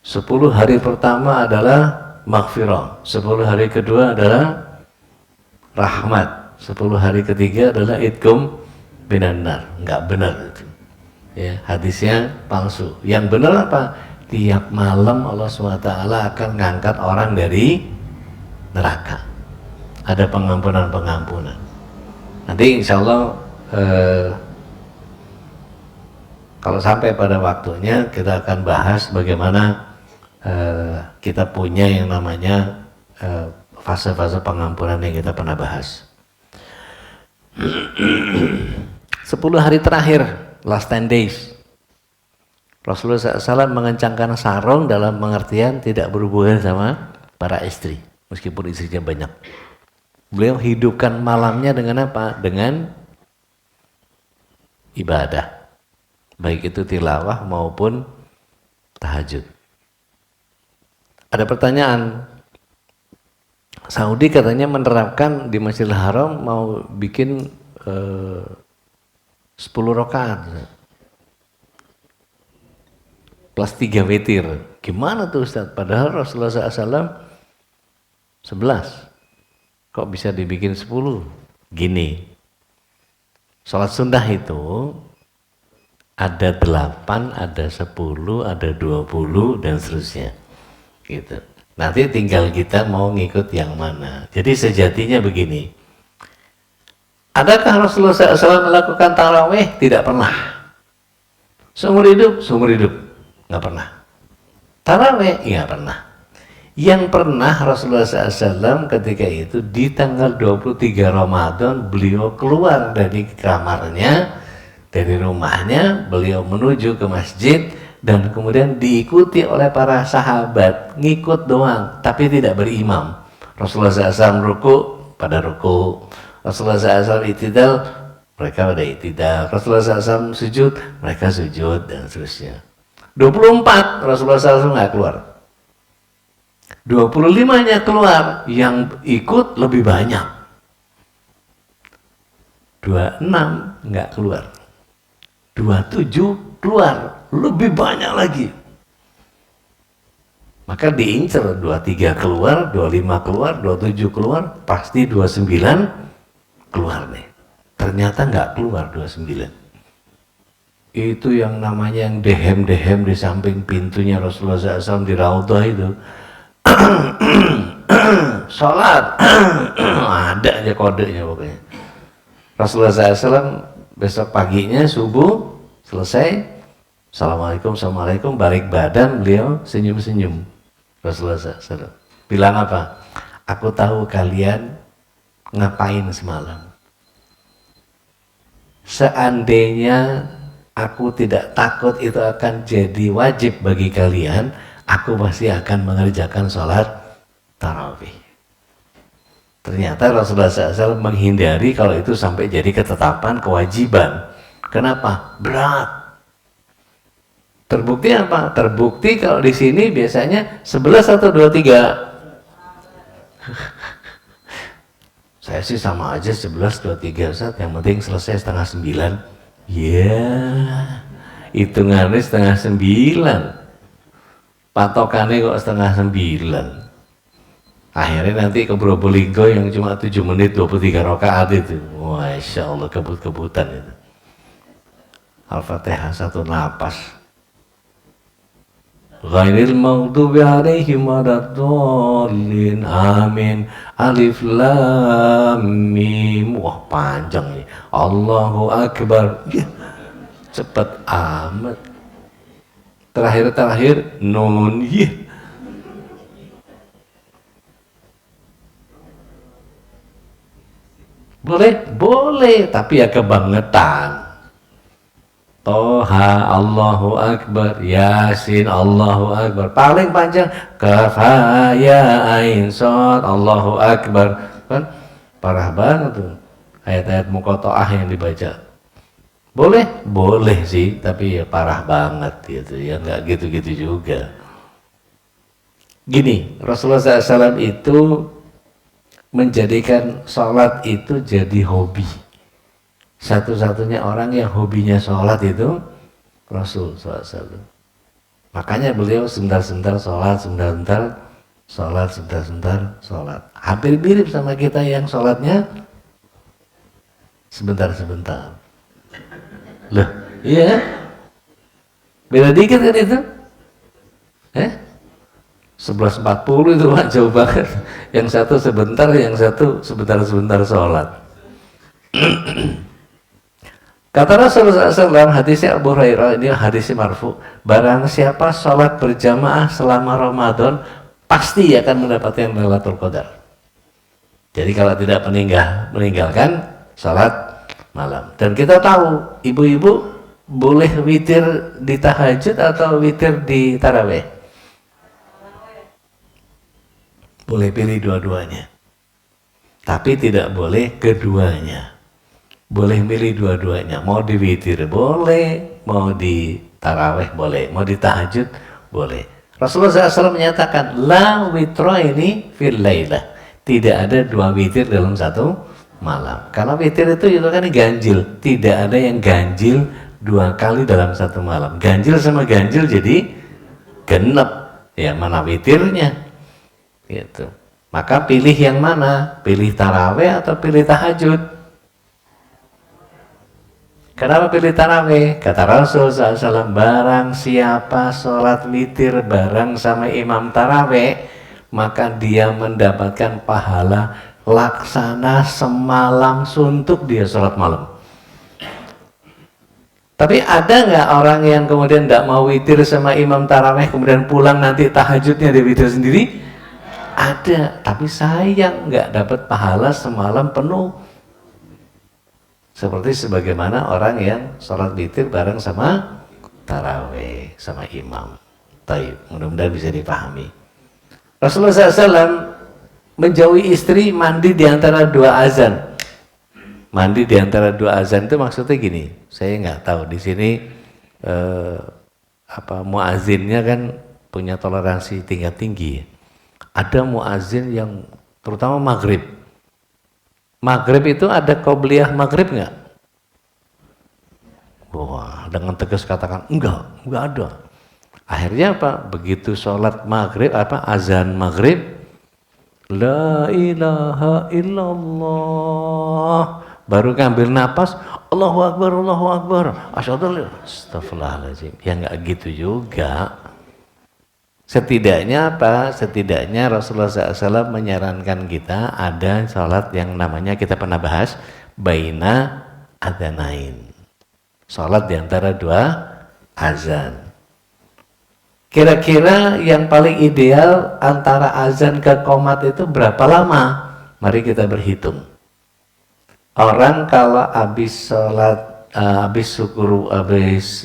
10 hari pertama adalah maghfirah, 10 hari kedua adalah rahmat, 10 hari ketiga adalah itqum minan nar. Enggak benar itu. Ya, hadisnya palsu. Yang benar apa? Tiap malam Allah SWT akan ngangkat orang dari neraka. Ada pengampunan-pengampunan. Nanti insya Allah kalau sampai pada waktunya kita akan bahas bagaimana kita punya yang namanya fase-fase pengampunan yang kita pernah bahas. 10 hari terakhir, last 10 days, Rasulullah SAW mengencangkan sarung dalam pengertian tidak berhubungan sama para istri, meskipun istrinya banyak. Beliau hidupkan malamnya dengan apa? Dengan ibadah, baik itu tilawah maupun tahajud. Ada pertanyaan, Saudi katanya menerapkan di Masjidil Haram mau bikin 10 rakaat plus 3 witir. Gimana tuh Ustaz? Padahal Rasulullah SAW 11. Kok bisa dibikin 10? Gini, sholat sunnah itu ada 8, ada 10, ada 20 dan seterusnya. Gitu. Nanti tinggal kita mau ngikut yang mana. Jadi sejatinya begini. Adakah Rasulullah SAW melakukan tarawih? Tidak pernah. Seumur hidup? Seumur hidup. Nggak pernah. Tarawih? Iya pernah. Yang pernah Rasulullah SAW ketika itu di tanggal 23 Ramadan beliau keluar dari kamarnya, dari rumahnya, beliau menuju ke masjid dan kemudian diikuti oleh para sahabat, ngikut doang, tapi tidak berimam. Rasulullah SAW ruku, pada ruku. Rasulullah SAW itidal, mereka pada itidal. Rasulullah SAW sujud, mereka sujud, dan seterusnya. 24 Rasulullah SAW nggak keluar. 25-nya keluar, yang ikut lebih banyak. 26 nggak keluar. 27 keluar, lebih banyak lagi. Maka diincer, 23 keluar, 25 keluar, 27 keluar, pasti 29 keluar nih. Ternyata nggak keluar 29. Itu yang namanya yang dehem-dehem di samping pintunya Rasulullah SAW di Raudhah itu. sholat, ada aja kodenya pokoknya. Rasulullah SAW besok paginya subuh selesai, assalamualaikum, assalamualaikum, balik badan beliau senyum-senyum. Rasulullah SAW bilang apa? Aku tahu kalian ngapain semalam. Seandainya aku tidak takut itu akan jadi wajib bagi kalian, aku pasti akan mengerjakan sholat tarawih. Ternyata Rasulullah SAW menghindari kalau itu sampai jadi ketetapan kewajiban. Kenapa? Berat. Terbukti apa? Terbukti kalau di sini biasanya 11 atau 23. Saya sih sama aja 11, 23 Ustaz. Yang penting selesai setengah 9. Ya, hitungannya setengah 9. Patokannya kok setengah 9. Akhirnya nanti ke Probolinggo yang cuma 7 menit 23 rakaat itu. Masya Allah, kebut-kebutan itu. Al-Fatihah satu napas. Ghairil maghdubi alaihim waladdallin. Amin. Alif lam mim. Wah, panjang nih. Allahu Akbar. Ya, cepat amat. Terakhir nun. Ya. Boleh? Boleh, tapi ya kebangetan. Toha Allahu Akbar, Yasin Allahu Akbar. Paling panjang Kaf ha ya ain shad Allahu Akbar. Kan parah banget tuh ayat-ayat muqatta'ah yang dibaca. Boleh? Boleh sih, tapi ya parah banget gitu. Ya nggak gitu-gitu juga. Gini, Rasulullah SAW itu menjadikan sholat itu jadi hobi. Satu-satunya orang yang hobinya sholat itu Rasul SAW. Makanya beliau sebentar-sebentar sholat, sebentar-sebentar sholat, sebentar-sebentar sholat. Hampir mirip sama kita yang sholatnya sebentar-sebentar. Loh, iya? Beda dikit kan itu? 11.40 itu Pak, jauh banget. Yang satu sebentar, yang satu sebentar-sebentar sholat. Kata Rasulullah SAW, hadisnya Abu Hurairah, ini hadisnya marfu, barang siapa sholat berjamaah selama Ramadan pasti akan mendapatkan Lailatul Qadar. Jadi kalau tidak meninggalkan sholat malam. Dan kita tahu ibu-ibu boleh witir di tahajud atau witir di tarawih. Boleh pilih dua-duanya, tapi tidak boleh keduanya. Boleh milih dua-duanya, mau di witir boleh, mau di tarawih boleh, mau di tahajud boleh. Rasulullah SAW menyatakan la witra ini fil lailah, tidak ada dua witir dalam satu malam. Karena witir itu kan ganjil, tidak ada yang ganjil dua kali dalam satu malam. Ganjil sama ganjil jadi genep, ya mana witirnya? Gitu. Maka pilih yang mana? Pilih tarawih atau pilih tahajud? Kenapa pilih tarawih? Kata Rasul SAW, barang siapa sholat witir bareng sama imam tarawih, maka dia mendapatkan pahala laksana semalam suntuk dia sholat malam. Tapi ada nggak orang yang kemudian tidak mau witir sama imam tarawih, kemudian pulang nanti tahajudnya dia witir sendiri? Ada, tapi sayang nggak dapat pahala semalam penuh. Seperti sebagaimana orang yang sholat witir bareng sama tarawih sama imam. Taib, mudah-mudahan bisa dipahami. Rasulullah SAW menjauhi istri mandi di antara dua azan. Mandi di antara dua azan itu maksudnya gini, saya nggak tahu di sini muazzinnya kan punya toleransi tingkat tinggi. Ada muazzin yang terutama maghrib. Maghrib itu ada qobliyah maghrib nggak? Wah, dengan tegas katakan enggak ada. Akhirnya apa? Begitu sholat maghrib, azan maghrib, la ilaha illallah, baru ngambil napas, Allahu Akbar, asyhadu an la ilaha illallah. Astagfirullahaladzim. Ya nggak gitu juga. Setidaknya apa? Setidaknya Rasulullah SAW menyarankan kita ada sholat yang namanya, kita pernah bahas, baina adzanain. Sholat di antara dua azan. Kira-kira yang paling ideal antara azan ke qomat itu berapa lama? Mari kita berhitung. Orang kalau habis sholat, habis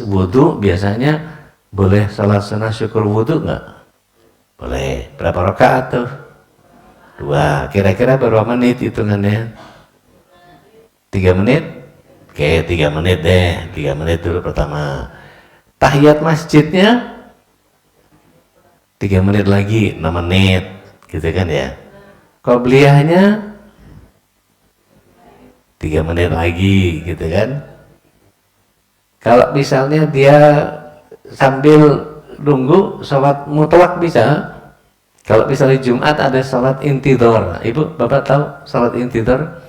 wudhu, biasanya boleh sholat sunnah syukur wudhu nggak? Boleh. Berapa rakaat tuh? 2. Kira-kira berapa menit hitungannya? 3 menit? Oke, 3 menit deh. 3 menit dulu pertama. Tahiyat masjidnya 3 menit lagi, 6 menit, gitu kan ya. Qobliyahnya 3 menit lagi, gitu kan. Kalau misalnya dia sambil nunggu sholat mutlak bisa. Kalau misalnya Jumat ada sholat intidhar, Ibu, Bapak tahu sholat intidhar?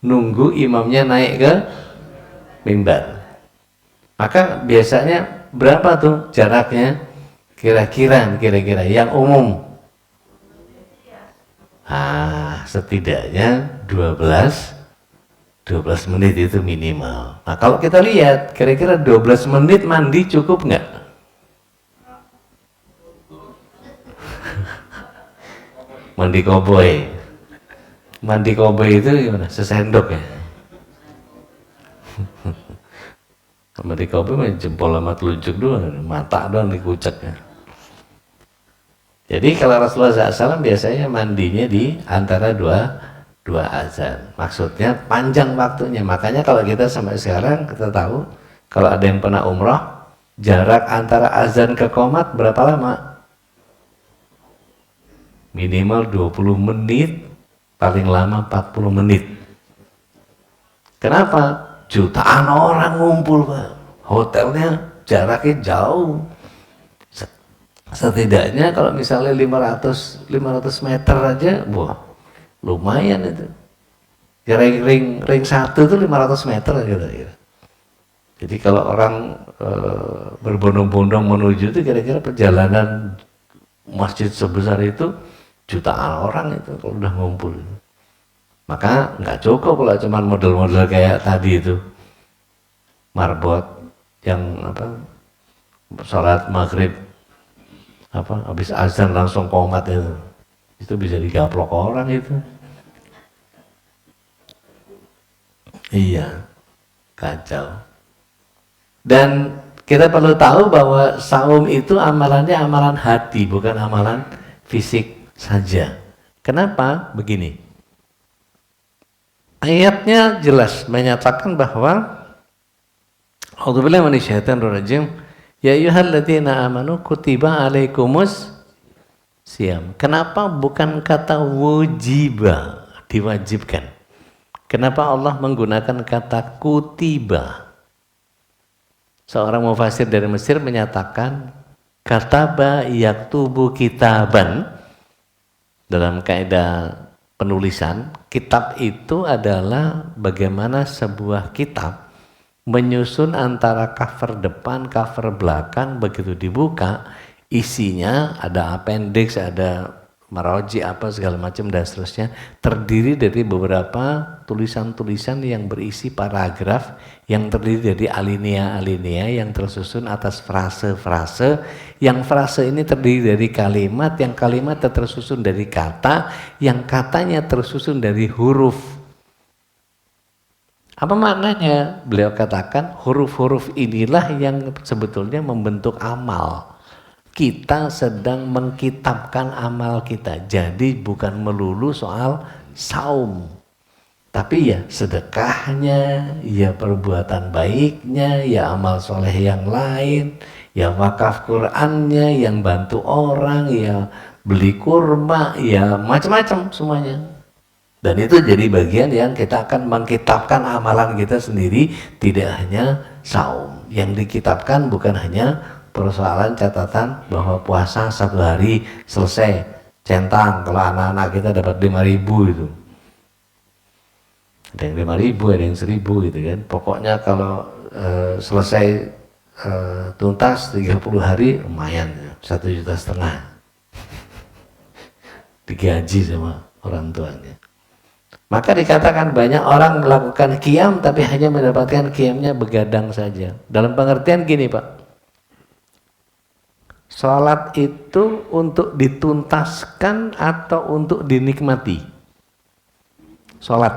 Nunggu imamnya naik ke mimbar. Maka biasanya berapa tuh jaraknya? Kira-kira yang umum, setidaknya 12 menit itu minimal. Nah kalau kita lihat, kira-kira 12 menit mandi cukup nggak? Mandi koboi itu gimana? Sesendok ya? Mandi koboi mah jempol sama telunjuk doang, mata doang dikuceknya. Jadi kalau Rasulullah SAW biasanya mandinya di antara dua azan. Maksudnya panjang waktunya. Makanya kalau kita sampai sekarang kita tahu, kalau ada yang pernah umroh, jarak antara azan ke qomat berapa lama? Minimal 20 menit, paling lama 40 menit. Kenapa? Jutaan orang ngumpul, Pak. Hotelnya jaraknya jauh. Setidaknya kalau misalnya 500 meter aja, wah lumayan itu. Ya, ring 1 itu 500 meter gitu. Jadi kalau orang berbondong-bondong menuju itu, kira-kira perjalanan masjid sebesar itu jutaan orang itu kalau udah ngumpul. Maka nggak cukup kalau cuma model-model kayak tadi itu, marbot yang sholat maghrib habis azan langsung qomat itu bisa digaplok orang itu. Iya, kacau. Dan kita perlu tahu bahwa saum itu amalannya amalan hati, bukan amalan fisik saja. Kenapa? Begini, ayatnya jelas menyatakan bahwa a'udzubillahi minasyaitonir rajim, ya ayyuhalladzina amanu kutiba alaikumus siyam. Kenapa bukan kata wajiba, diwajibkan? Kenapa Allah menggunakan kata kutiba? Seorang mufasir dari Mesir menyatakan kataba yaktubu kitaban. Dalam kaidah penulisan, kitab itu adalah bagaimana sebuah kitab menyusun antara cover depan, cover belakang, begitu dibuka isinya ada appendix, ada maraji apa segala macam dan seterusnya, terdiri dari beberapa tulisan-tulisan yang berisi paragraf yang terdiri dari alinea-alinea yang tersusun atas frase-frase, yang frase ini terdiri dari kalimat, yang kalimatnya tersusun dari kata, yang katanya tersusun dari huruf. Apa maknanya? Beliau katakan huruf-huruf inilah yang sebetulnya membentuk amal. Kita sedang mengkitabkan amal kita. Jadi bukan melulu soal saum, tapi ya sedekahnya, ya perbuatan baiknya, ya amal soleh yang lain, ya wakaf Qur'annya, yang bantu orang, ya beli kurma, ya macam-macam semuanya. Dan itu jadi bagian yang kita akan mengkitabkan amalan kita sendiri, tidak hanya saum. Yang dikitabkan bukan hanya persoalan catatan bahwa puasa 1 hari selesai, centang. Kalau anak-anak kita dapat 5.000 itu, ada yang 5.000, ada yang 1.000 gitu kan. Pokoknya kalau selesai tuntas 30 hari lumayan ya, 1,5 juta digaji sama orang tuanya. Maka dikatakan banyak orang melakukan qiyam tapi hanya mendapatkan qiyamnya begadang saja. Dalam pengertian gini Pak, sholat itu untuk dituntaskan atau untuk dinikmati? Sholat.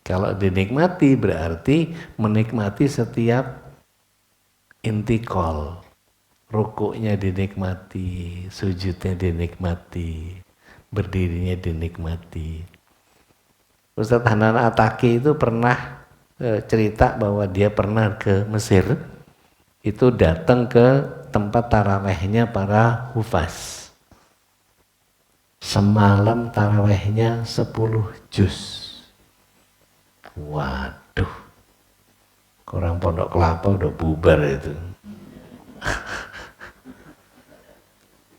Kalau dinikmati berarti menikmati setiap intikal, rukuknya dinikmati, sujudnya dinikmati, berdirinya dinikmati. Ustadz Hanan Ataki itu pernah cerita bahwa dia pernah ke Mesir, itu datang ke tempat tarawehnya para hufaz. Semalam tarawehnya 10 juz. Waduh, orang Pondok Kelapa udah bubar itu.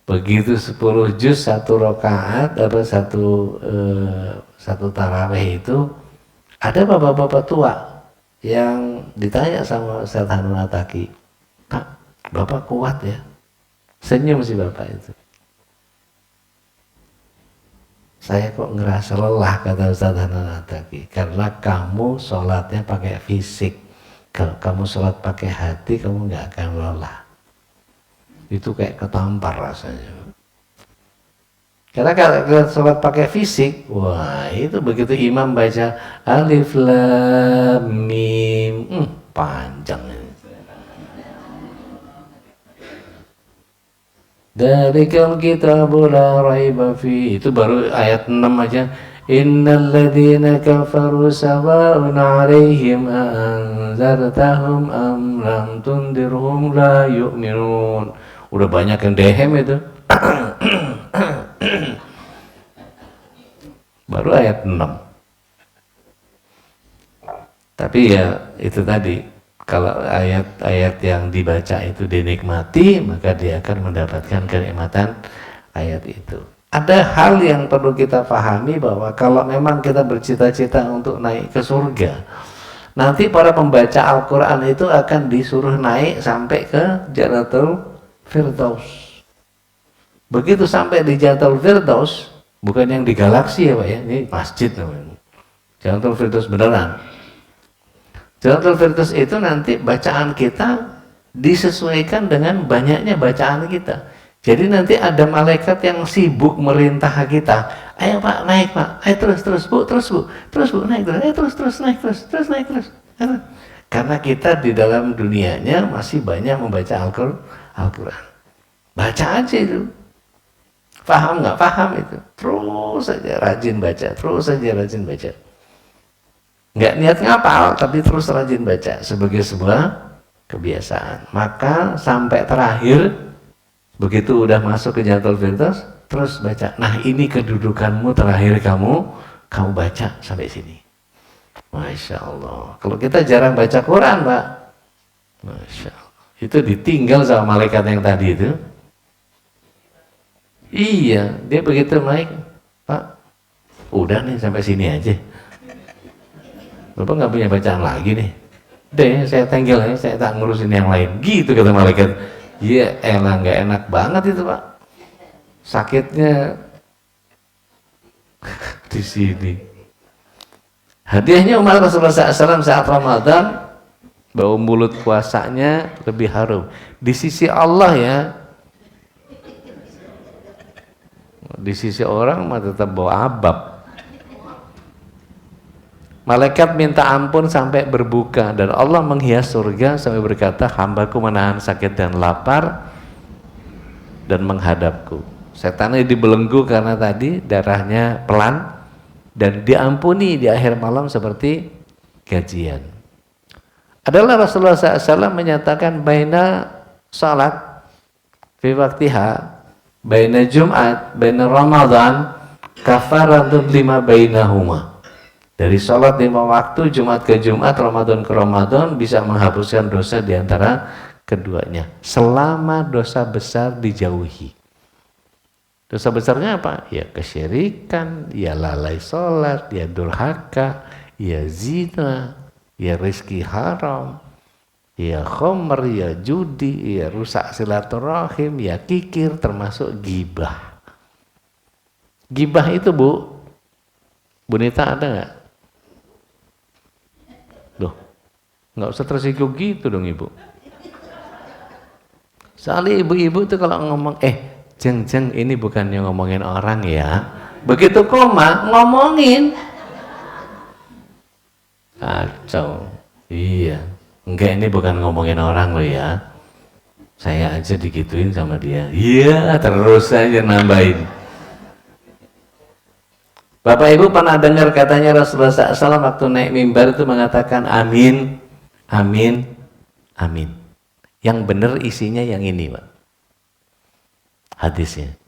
Begitu 10 juz satu rakaat apa satu taraweh itu, ada bapak-bapak tua yang ditanya sama Ustadz Hanun Ataki, Pak, bapak kuat ya? Senyum si bapak itu. Saya kok ngerasa lelah, kata Ustadz Hanun Ataki, karena kamu sholatnya pakai fisik. Kalau kamu sholat pakai hati, kamu nggak akan lelah. Itu kayak ketampar rasanya. Karena kalau sholat pakai fisik, wah itu begitu imam baca alif lam mim, panjang ini. Dzalikal kitabu la raiba fi, itu baru ayat 6 aja. Innal ladzina kafaru sawa'un 'alaihim a anzartahum am lam tundirhum la yu'minun. Udah banyak yang dehem itu. Baru ayat 6. Tapi ya itu tadi, kalau ayat-ayat yang dibaca itu dinikmati, maka dia akan mendapatkan kenikmatan ayat itu. Ada hal yang perlu kita pahami, bahwa kalau memang kita bercita-cita untuk naik ke surga, nanti para pembaca Al-Quran itu akan disuruh naik sampai ke Jannatul Firdaus. Begitu sampai di Jannatul Firdaus, bukan yang di galaksi ya Pak ya, ini masjid namanya. Jannatul Firdaus beneran. Jannatul Firdaus itu nanti bacaan kita disesuaikan dengan banyaknya bacaan kita. Jadi nanti ada malaikat yang sibuk merintah kita. Ayo Pak, naik Pak. Ayo terus Bu, terus Bu, naik terus. Ayo terus naik terus. Karena kita di dalam dunianya masih banyak membaca Al-Quran. Baca aja itu. Paham nggak? Paham itu. Terus saja rajin baca, Nggak niat ngapal, tapi terus rajin baca sebagai sebuah kebiasaan. Maka sampai terakhir, begitu udah masuk ke Jannatul Firdaus, terus baca. Nah ini kedudukanmu terakhir, kamu baca sampai sini. Masya Allah. Kalau kita jarang baca Quran Pak, Masya Allah, itu ditinggal sama malaikat yang tadi itu. Iya, dia begitu naik, Pak, udah nih sampai sini aja. Bapak nggak punya bacaan lagi nih. Deh, saya tinggal aja, saya tak ngurusin yang lain. Gitu kata malaikat. Ya elah, nggak enak banget itu Pak. Sakitnya di sini. Hadiahnya umat Rasulullah SAW saat Ramadan, bau mulut puasanya lebih harum. Di sisi Allah ya. Di sisi orang mah tetap bau abab. Malaikat minta ampun sampai berbuka, dan Allah menghias surga sampai berkata, hambaku menahan sakit dan lapar dan menghadapku. Setannya dibelenggu karena tadi darahnya pelan, dan diampuni di akhir malam seperti gajian. Adalah Rasulullah SAW menyatakan, baina salat fi waktiha, baina Jumat, baina Ramadan, kafaratun lima bainahuma. Dari sholat 5 waktu, Jumat ke Jumat, Ramadan ke Ramadan, bisa menghapuskan dosa di antara keduanya, selama dosa besar dijauhi. Dosa besarnya apa? Ya kesyirikan, ya lalai sholat, ya durhaka, ya zina, ya rizki haram, ya khomer, ya judi, ya rusak silaturahim, ya kikir, termasuk gibah. Gibah itu Bu Nita ada nggak? Loh, nggak usah tersinggung gitu dong Ibu. Soalnya ibu-ibu itu kalau ngomong, jeng ini bukannya ngomongin orang ya. Begitu koma, ngomongin. Kacau. Iya. Enggak, ini bukan ngomongin orang loh ya. Saya aja digituin sama dia. Iya, terus aja nambahin. Bapak Ibu pernah dengar katanya Rasulullah SAW waktu naik mimbar itu mengatakan amin, amin, amin. Yang benar isinya yang ini Pak. Hadisnya.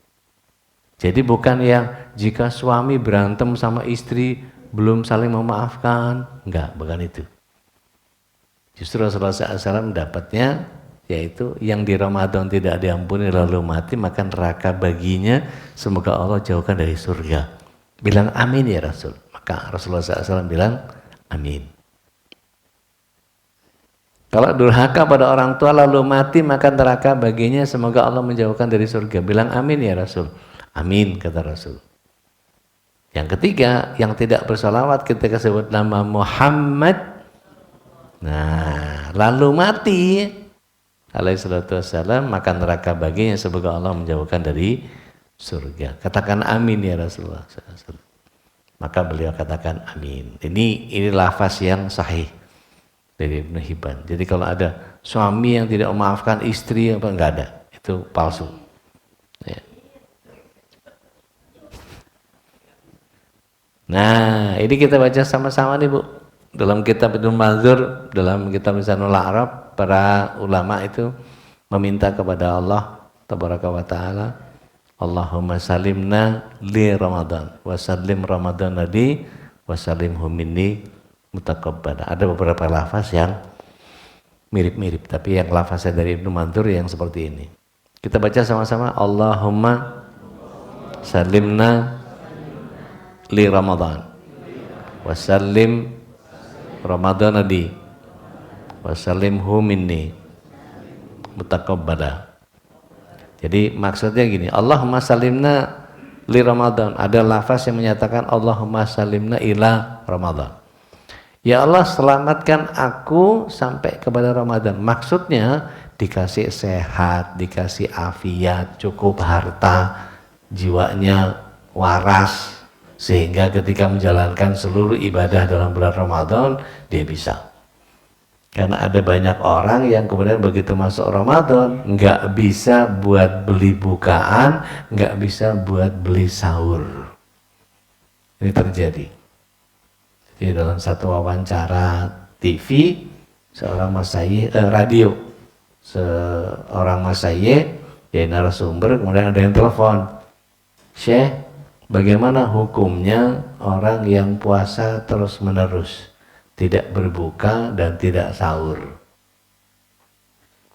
Jadi bukan yang jika suami berantem sama istri belum saling memaafkan. Enggak, bukan itu. Justru Rasulullah SAW dapatnya yaitu yang di Ramadan tidak diampuni lalu mati, maka neraka baginya, semoga Allah jauhkan dari surga. Bilang amin ya Rasul. Maka Rasulullah SAW bilang amin. Kalau durhaka pada orang tua lalu mati, maka neraka baginya, semoga Allah menjauhkan dari surga. Bilang amin ya Rasul. Amin kata Rasul. Yang ketiga, yang tidak bersalawat ketika sebut nama Muhammad, nah lalu mati alaihi salatu wassalam, maka neraka baginya, semoga Allah menjauhkan dari surga. Katakan amin ya Rasulullah. Maka beliau katakan amin. Ini lafaz yang sahih dari Ibnu Hibban. Jadi kalau ada suami yang tidak memaafkan istri, apa enggak ada, itu palsu. Ya. Nah, ini kita baca sama-sama nih Bu. Dalam kitab Ibnu Manzur, dalam kitab Lisanul Arab, para ulama itu meminta kepada Allah Tabaraka wa Ta'ala, Allahumma salimna li Ramadan wa salim Ramadan li wa salimhu minni mutaqabbala. Ada beberapa lafaz yang mirip-mirip, tapi yang lafaznya dari Ibnu Manzur yang seperti ini. Kita baca sama-sama, Allahumma salimna li Ramadan wa salim Ramadan li wa salimhu minni mutaqabbala. Jadi maksudnya gini, Allahumma salimna li Ramadan. Ada lafaz yang menyatakan Allahumma salimna ila Ramadan. Ya Allah, selamatkan aku sampai kepada Ramadan. Maksudnya dikasih sehat, dikasih afiat, cukup harta, jiwanya waras, sehingga ketika menjalankan seluruh ibadah dalam bulan Ramadan dia bisa. Karena ada banyak orang yang kemudian begitu masuk Ramadan nggak bisa buat beli bukaan, nggak bisa buat beli sahur. Ini terjadi. Jadi dalam satu wawancara TV, seorang masayih, radio, seorang masayih, ya narasumber, kemudian ada yang telepon, Syekh, bagaimana hukumnya orang yang puasa terus menerus? Tidak berbuka dan tidak sahur.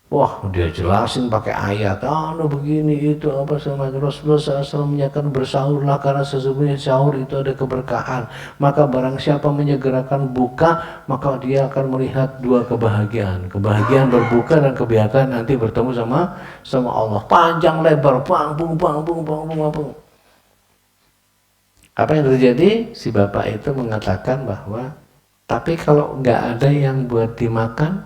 Wah, dia jelasin pakai ayat, begini itu apa sama Rasulullah SAW menyatakan bersahurlah karena sesungguhnya sahur itu ada keberkahan. Maka barang siapa menyegerakan buka, maka dia akan melihat dua kebahagiaan. Kebahagiaan berbuka dan kebahagiaan nanti bertemu sama Allah. Panjang lebar, bang. Apa yang terjadi? Si bapak itu mengatakan bahwa tapi kalau nggak ada yang buat dimakan,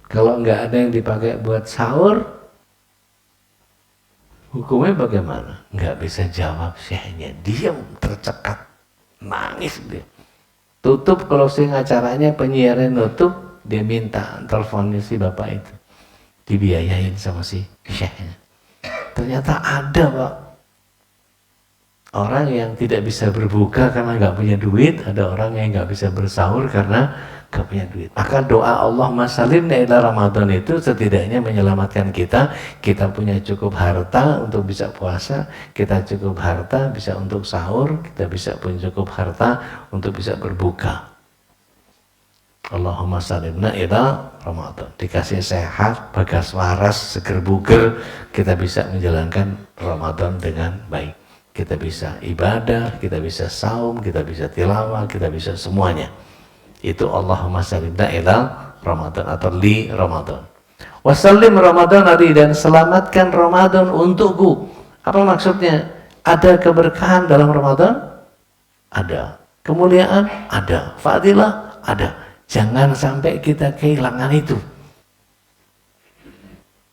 kalau nggak ada yang dipakai buat sahur, hukumnya bagaimana? Nggak bisa jawab, syekhnya diam, tercekat, nangis dia. Tutup closing acaranya, penyiarnya nutup, dia minta teleponnya si bapak itu, dibiayain sama si syekhnya. Ternyata ada Pak, orang yang tidak bisa berbuka karena nggak punya duit, ada orang yang nggak bisa bersahur karena nggak punya duit. Maka doa Allahumma salimna ila Ramadan itu setidaknya menyelamatkan kita. Kita punya cukup harta untuk bisa puasa, kita cukup harta bisa untuk sahur, kita bisa punya cukup harta untuk bisa berbuka. Allahumma salimna ila Ramadan. Dikasih sehat, bagas waras, seger buger, kita bisa menjalankan Ramadan dengan baik. kita bisa ibadah, kita bisa saum, kita bisa tilawah, kita bisa semuanya. Itu Allahumma shalli ila Ramadan atau li Ramadan. Wasallim Ramadan ali, dan selamatkan Ramadan untukku. Apa maksudnya? Ada keberkahan dalam Ramadan? Ada. Kemuliaan? Ada. Fadilah? Ada. Jangan sampai kita kehilangan itu.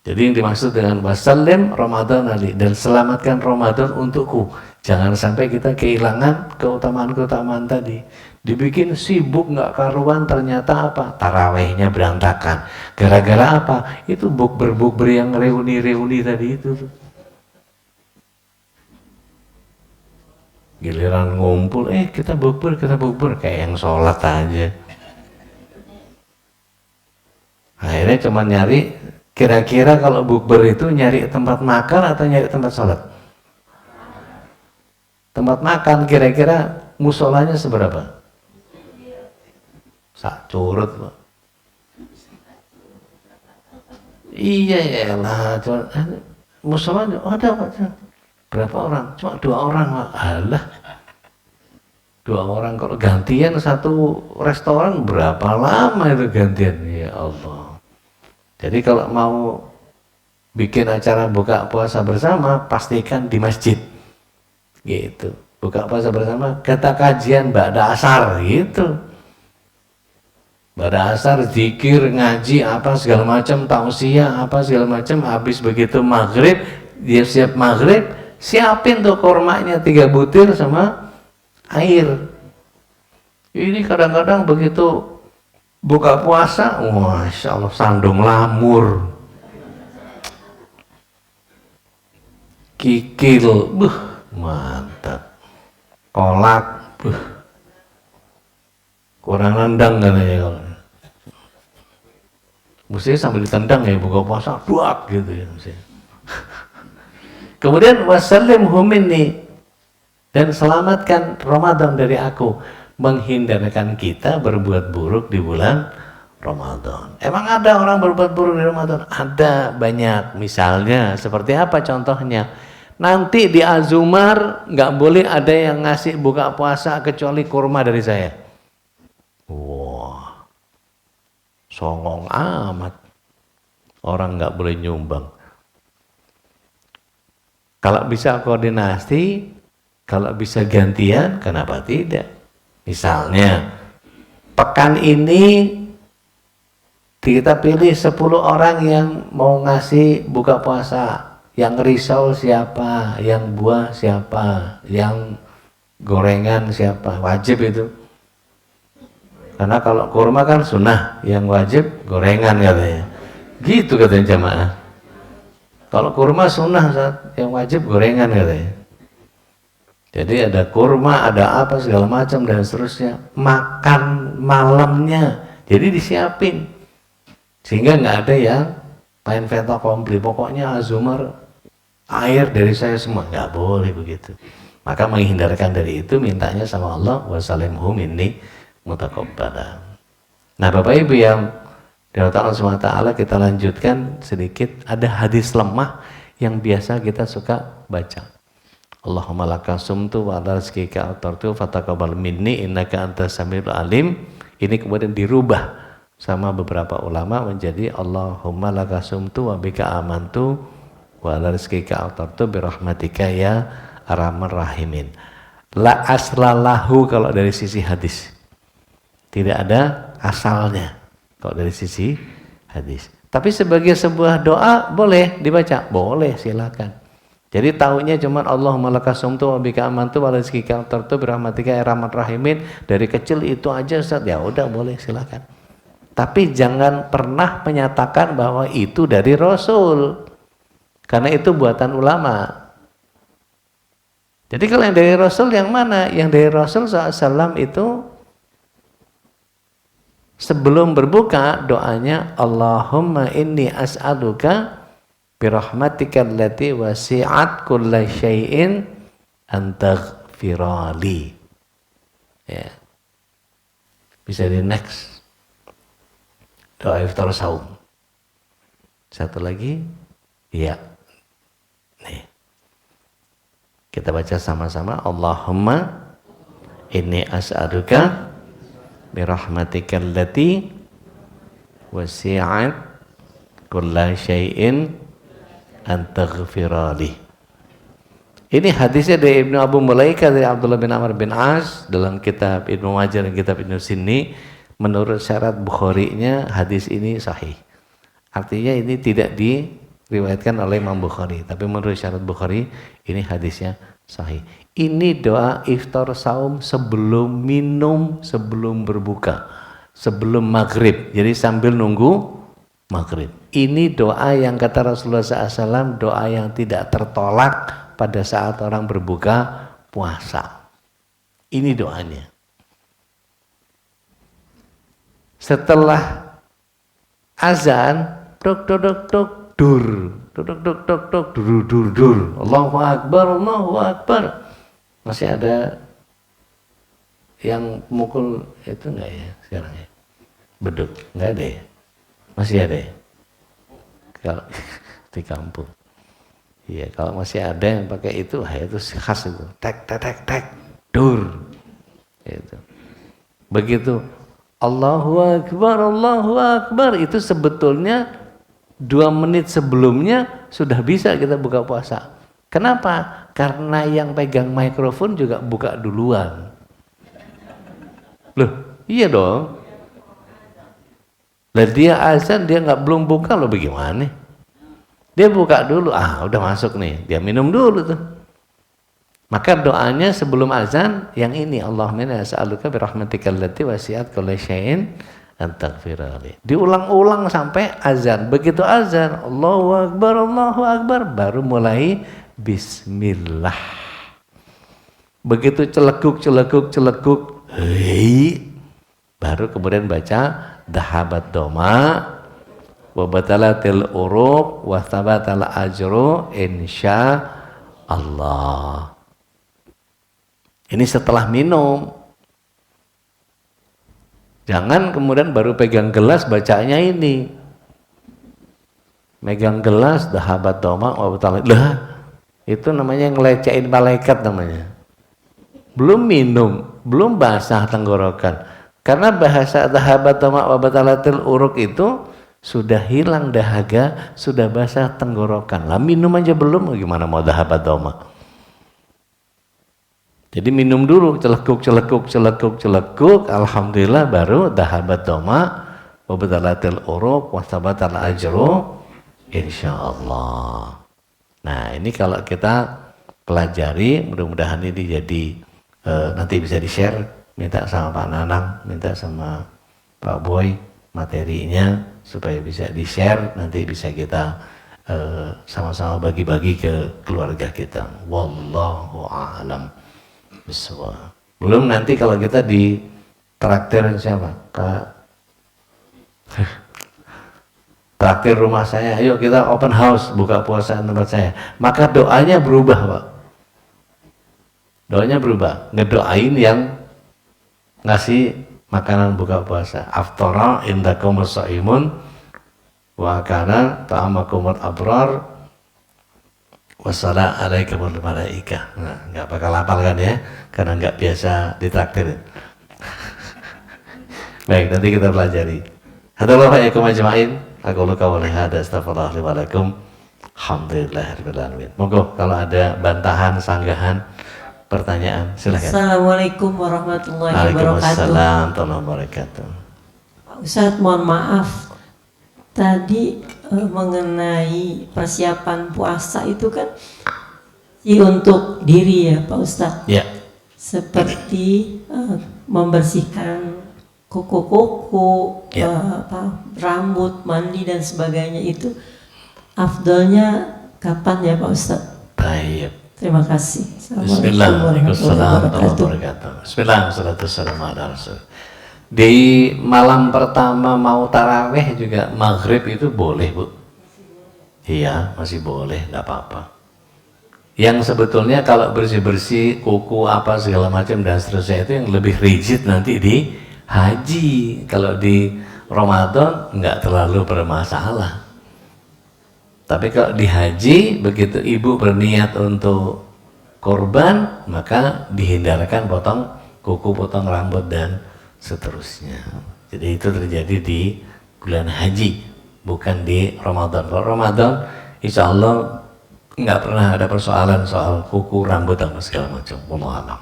Jadi yang dimaksud dengan wasallim Ramadan ali, dan selamatkan Ramadan untukku. Jangan sampai kita kehilangan keutamaan-keutamaan tadi. Dibikin sibuk nggak karuan, ternyata apa? Tarawehnya berantakan. Gara-gara apa? Itu bukber yang reuni tadi itu. Giliran ngumpul, kita bukber kayak yang sholat aja. Akhirnya cuma nyari, kira-kira kalau bukber itu nyari tempat makan atau nyari tempat sholat? Tempat makan, kira-kira musolanya seberapa? Sak curut, Pak. Iya ya lah, musolanya ada Pak. Berapa orang? Cuma 2 orang, Pak. Alah, 2 orang. Kalau gantian satu restoran berapa lama itu gantian? Ya Allah. Jadi kalau mau bikin acara buka puasa bersama, pastikan di masjid. Gitu. Buka puasa bersama, kata kajian ba'da asar gitu. Ba'da asar zikir, ngaji apa segala macam, tausiah apa segala macam. Habis begitu maghrib, dia siap maghrib, siapin tuh kormanya 3 butir sama air. Ini kadang-kadang begitu buka puasa, Masya Allah, sandung lamur, kikil, mantap, kolak, kurang nendang katanya. Kalau mestinya sambil ditendang ya buka puasa, duak gitu ya mestinya. Kemudian wasallimhu minni, dan selamatkan Ramadan dari aku, menghindarkan kita berbuat buruk di bulan Ramadan. Emang ada orang berbuat buruk di Ramadan? Ada, banyak. Misalnya seperti apa contohnya? Nanti di Azumar nggak boleh ada yang ngasih buka puasa kecuali kurma dari saya. Wah, songong amat. Orang nggak boleh nyumbang. Kalau bisa koordinasi, kalau bisa gantian, kenapa tidak? Misalnya, pekan ini kita pilih 10 orang yang mau ngasih buka puasa. Yang risau siapa, yang buah siapa, yang gorengan siapa, wajib itu. Karena kalau kurma kan sunnah, yang wajib gorengan katanya. Gitu katanya jamaah. Kalau kurma sunnah, yang wajib gorengan katanya. Jadi ada kurma, ada apa segala macam dan seterusnya. Makan malamnya, jadi disiapin sehingga nggak ada yang main fait accompli. Pokoknya Azumar air dari saya semua, nggak boleh begitu. Maka menghindarkan dari itu, mintanya sama Allah, wasallimhu minni mutaqabbala. Nah Bapak Ibu yang dirahmati Allah SWT, kita lanjutkan sedikit. Ada hadis lemah yang biasa kita suka baca. Allahumma laka sumtu wa ala rizqika aftartu fataqabbal minni innaka antas samiul alim. Ini kemudian dirubah sama beberapa ulama menjadi Allahumma laka sumtu wa bika amantu wa ala rizqika aftartu birahmatika ya arhamar rahimin. La aslalahu kalau dari sisi hadis. Tidak ada asalnya kalau dari sisi hadis. Tapi sebagai sebuah doa boleh dibaca, boleh, silakan. Jadi tahunya cuman Allahumma lakasumtu wa bika amantu wa rizqika aftartu birahmatika ya arhamar rahimin. Dari kecil itu aja Ustaz, ya udah boleh, silakan. Tapi jangan pernah menyatakan bahwa itu dari Rasul. Karena itu buatan ulama. Jadi kalau yang dari Rasul yang mana? Yang dari Rasul SAW itu sebelum berbuka doanya Allahumma inni as'aluka birahmatika allati wasi'at kulla syai'in antaghfirali. Ya. Bisa di next. Doa iftar saum. Satu lagi. Iya. Nih. Kita baca sama-sama. Allahumma inni as'aluka birahmatika allati wasi'at kulla syai'in an taghfirali. Ini hadisnya dari Ibnu Abu Mulaikah dari Abdullah bin Amr bin As dalam kitab Ibnu Majah dan kitab Ibnu Sinni. Menurut syarat Bukhari-nya hadis ini sahih. Artinya ini tidak diriwayatkan oleh Imam Bukhari, tapi menurut syarat Bukhari ini hadisnya sahih. Ini doa iftar saum sebelum minum, sebelum berbuka, sebelum maghrib. Jadi sambil nunggu maghrib. Ini doa yang kata Rasulullah SAW, doa yang tidak tertolak pada saat orang berbuka puasa. Ini doanya. Setelah azan, tok tok tok tok dur, tok tok tok tok tok dur dur dur. Allahu Akbar, Allahu Akbar. Masih ada yang mukul itu enggak ya sekarang ya? Beduk, enggak ada ya? Masih ada ya? Kalau di kampung. Iya, kalau masih ada yang pakai itu, itu khas itu. Tek, tek, tek, tek, dur. Itu. Begitu. Allahu Akbar. Itu sebetulnya 2 menit sebelumnya sudah bisa kita buka puasa. Kenapa? Karena yang pegang mikrofon juga buka duluan. Loh, iya dong. Lah dia azan, dia belum buka loh, bagaimana? Dia buka dulu, udah masuk nih, dia minum dulu tuh. Maka doanya sebelum azan yang ini, Allahumma inni as'aluka birahmatikal lati wasi'at kulla syai'in an taghfirali. Diulang-ulang sampai azan. Begitu azan, Allahu Akbar, baru mulai bismillah. Begitu celekuk, baru kemudian baca dhahabat doma wa batalatil uruq wa thabatal ajru insya Allah. Ini setelah minum. Jangan kemudian baru pegang gelas bacanya ini. Megang gelas dhahabat doma wa batalatil. Lah, itu namanya ngelecehin malaikat namanya. Belum minum, belum basah tenggorokan. Karena bahasa dhahabat doma wa batalatil uruq itu sudah hilang dahaga, sudah basah tenggorokan. Lah minum aja belum, gimana mau dhahabat doma? Jadi minum dulu, celekuk, alhamdulillah baru dhahabat doma wa batalatil uruq wa thabatal ajru insyaallah. Nah, ini kalau kita pelajari, mudah-mudahan ini jadi nanti bisa di-share, minta sama Pak Nanang, minta sama Pak Boy materinya supaya bisa di-share, nanti bisa kita sama-sama bagi-bagi ke keluarga kita. Wallahu a'lam bishawab. Belum nanti kalau kita di traktir siapa? Traktir rumah saya, ayo kita open house, buka puasa tempat saya. Maka doanya berubah, Pak. Doanya berubah, ngedoain yang ngasih makanan buka puasa. Aftara indakum shaimun wa kana ta'amakumul abrar wassala alaikumul malaikah. Nah, enggak bakal hafal kan ya, karena enggak biasa ditraktir. Baik, nanti kita pelajari. Hadatsallahu ajma'in. Aku luka wali hada astaghfirullah wa lakum. Alhamdulillahirabbil alamin. Monggo kalau ada bantahan, sanggahan, pertanyaan, silakan. Assalamualaikum warahmatullahi wabarakatuh. Waalaikumsalam warahmatullahi wabarakatuh. Pak Ustadz, mohon maaf. Tadi mengenai persiapan puasa itu kan untuk diri ya Pak Ustadz. Ya. Seperti membersihkan kuku-kuku, ya. Rambut, mandi dan sebagainya, itu afdalnya kapan ya Pak Ustadz? Baik. Terima kasih. Bismillahirrahmanirrahim. Bismillahirrahmanirrahim. Di malam pertama mau taraweh juga maghrib itu boleh, Bu? Iya, masih boleh, enggak apa-apa. Yang sebetulnya kalau bersih-bersih kuku apa segala macam dan seterusnya itu yang lebih rigid nanti di haji. Kalau di Ramadan enggak terlalu bermasalah. Tapi kalau di haji, begitu ibu berniat untuk korban, maka dihindarkan potong kuku, potong rambut dan seterusnya. Jadi itu terjadi di bulan haji, bukan di Ramadan. Kalau Ramadan insya Allah nggak pernah ada persoalan soal kuku, rambut dan segala macam. Wallahu a'lam.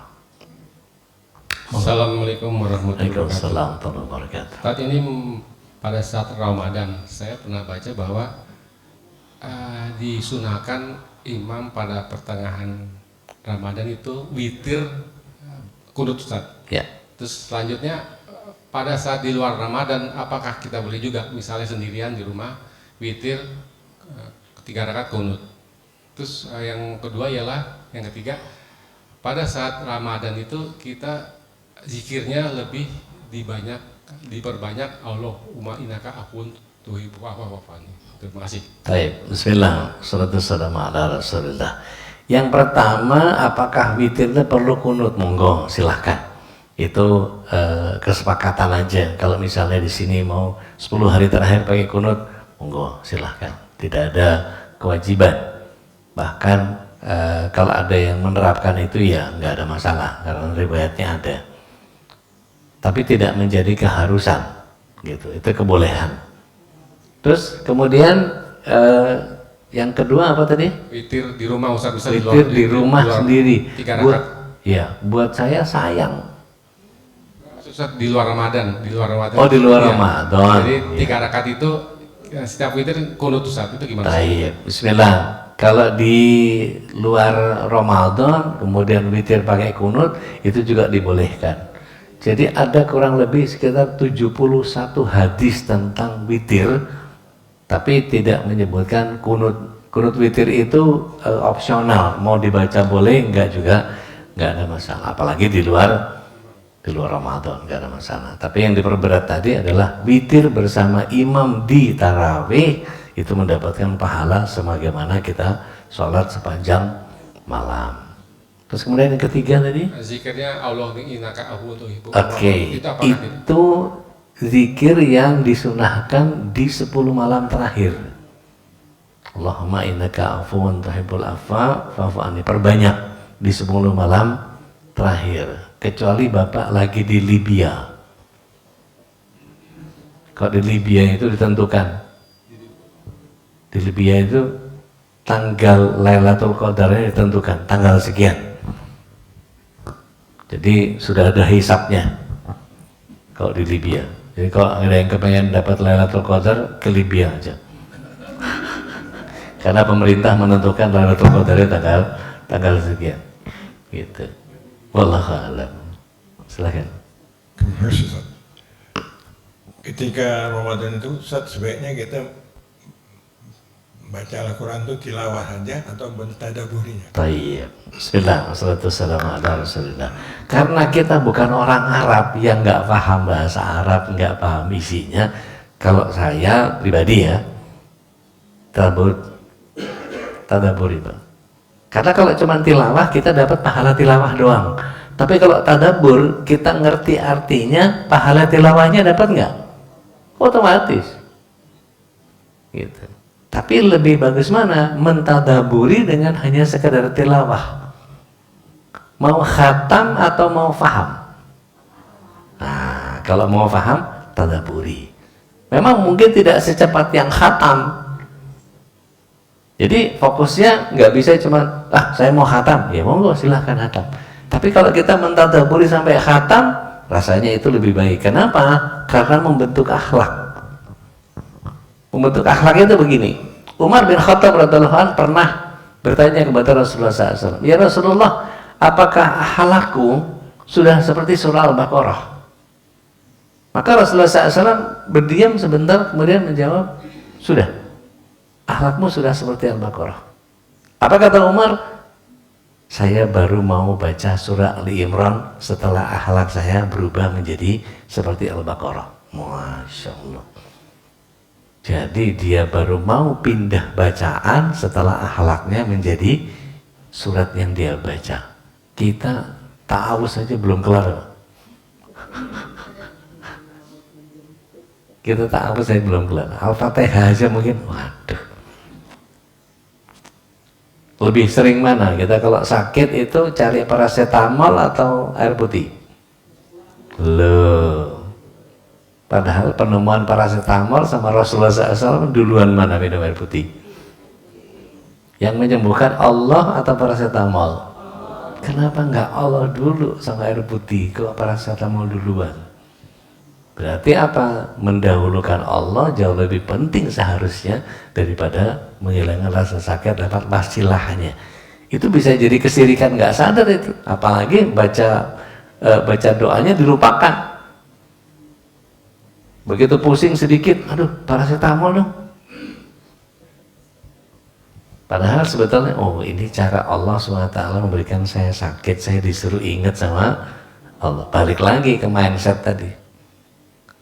Assalamualaikum warahmatullahi wabarakatuh. Waalaikumsalam warahmatullahi wabarakatuh. Saat ini pada saat Ramadan, saya pernah baca bahwa disunahkan imam pada pertengahan Ramadan itu witir kunut, Ustaz. Ya. Terus selanjutnya pada saat di luar Ramadan, apakah kita boleh juga misalnya sendirian di rumah witir 3 rakaat kunut? Terus yang kedua ialah, yang ketiga, pada saat Ramadan itu kita zikirnya lebih diperbanyak, Allahumma innaka afuwun tuhibbul afwa fa'fu anni. Terima kasih. Baik, bismillah, salatu wassalamu ala rasulillah. Yang pertama, apakah witirnya perlu kunut? Monggo, silahkan. Itu kesepakatan aja. Kalau misalnya di sini mau 10 hari terakhir pakai kunut, monggo, silahkan. Tidak ada kewajiban. Bahkan kalau ada yang menerapkan itu ya nggak ada masalah, karena riwayatnya ada. Tapi tidak menjadi keharusan, gitu. Itu kebolehan. Terus kemudian yang kedua apa tadi? Witir di rumah, Ustaz, bisa Witir di rumah sendiri. 3 Buat, rakaat. ya, buat saya sayang. Ustaz, di luar Ramadan, di luar Ramadan. Oh, di luar Iya. Ramadan. Jadi Ya. 3 rakaat itu setiap witir kunut, Ustaz, itu gimana? Baik, bismillah. Kalau di luar Ramadan kemudian witir pakai kunut itu juga dibolehkan. Jadi ada kurang lebih sekitar 71 hadis tentang witir, tapi tidak menyebutkan kunut. Kunut witir itu opsional, mau dibaca boleh, enggak juga, enggak ada masalah. Apalagi di luar Ramadan, enggak ada masalah. Tapi yang diperberat tadi adalah witir bersama imam di tarawih, itu mendapatkan pahala sebagaimana kita sholat sepanjang malam. Terus kemudian yang ketiga tadi? Zikirnya Allahumma innaka afuwun tuhibbul Oke, Itu apakah itu zikir yang disunahkan di 10 malam terakhir. Allahumma innaka afuwun tuhibbul afwa fa'fu anni. Perbanyak di 10 malam terakhir. Kecuali Bapak lagi di Libya. Kalau di Libya itu ditentukan. Di Libya itu tanggal Lailatul Qadarnya ditentukan, tanggal sekian. Jadi sudah ada hisapnya kalau di Libya. Jadi kalau ada yang kepengen dapat Lailatul Qadar, ke Libya aja. Karena pemerintah menentukan Lailatul Qadarnya tanggal sekian. Gitu. Wallahu a'lam. Silakan. Ustaz. Ketika Ramadan itu, Ustaz, sebaiknya kita baca Al-Quran itu tilawah saja atau mentadaburinya? Tayyib. Bismillah, wassalatu wassalamu ala rasulillah. Karena kita bukan orang Arab yang nggak paham bahasa Arab, nggak paham isinya. Kalau saya pribadi ya, tadaburi, Pak. Karena kalau cuma tilawah kita dapat pahala tilawah doang. Tapi kalau tadabur kita ngerti artinya, pahala tilawahnya dapat nggak? Otomatis. Gitu. Tapi lebih bagus mana? Mentadaburi dengan hanya sekedar tilawah. Mau khatam atau mau faham? Nah, kalau mau faham, tadaburi. Memang mungkin tidak secepat yang khatam. Jadi fokusnya nggak bisa cuma, saya mau khatam, ya monggo silahkan khatam. Tapi kalau kita mentadaburi sampai khatam, rasanya itu lebih baik. Kenapa? Karena membentuk akhlak. Membentuk akhlaknya itu begini. Umar bin Khattab radhiyallahu anhu pernah bertanya kepada Rasulullah SAW, ya Rasulullah, apakah akhlakku sudah seperti surah Al-Baqarah? Maka Rasulullah SAW berdiam sebentar, kemudian menjawab, sudah, akhlakmu sudah seperti Al-Baqarah. Apa kata Umar? Saya baru mau baca surah Ali Imran setelah akhlak saya berubah menjadi seperti Al-Baqarah. Masya Allah. Jadi dia baru mau pindah bacaan setelah akhlaknya menjadi surat yang dia baca. Kita ta'awuz saja belum kelar. Kita ta'awuz saja belum kelar. Al-Fatihah aja mungkin, waduh. Lebih sering mana? Kita kalau sakit itu cari paracetamol atau air putih? Loh. Padahal penemuan paracetamol sama Rasulullah SAW duluan mana minum air putih? Yang menyembuhkan Allah atau paracetamol? Kenapa nggak Allah dulu sama air putih, kok paracetamol duluan? Berarti apa? Mendahulukan Allah jauh lebih penting seharusnya daripada menghilangkan rasa sakit lewat wastilahnya. Itu bisa jadi kesirikan nggak sadar itu. Apalagi baca doanya dilupakan. Begitu pusing sedikit, aduh paracetamol dong. Padahal sebetulnya, oh ini cara Allah SWT memberikan saya sakit, saya disuruh ingat sama Allah. Balik lagi ke mindset tadi.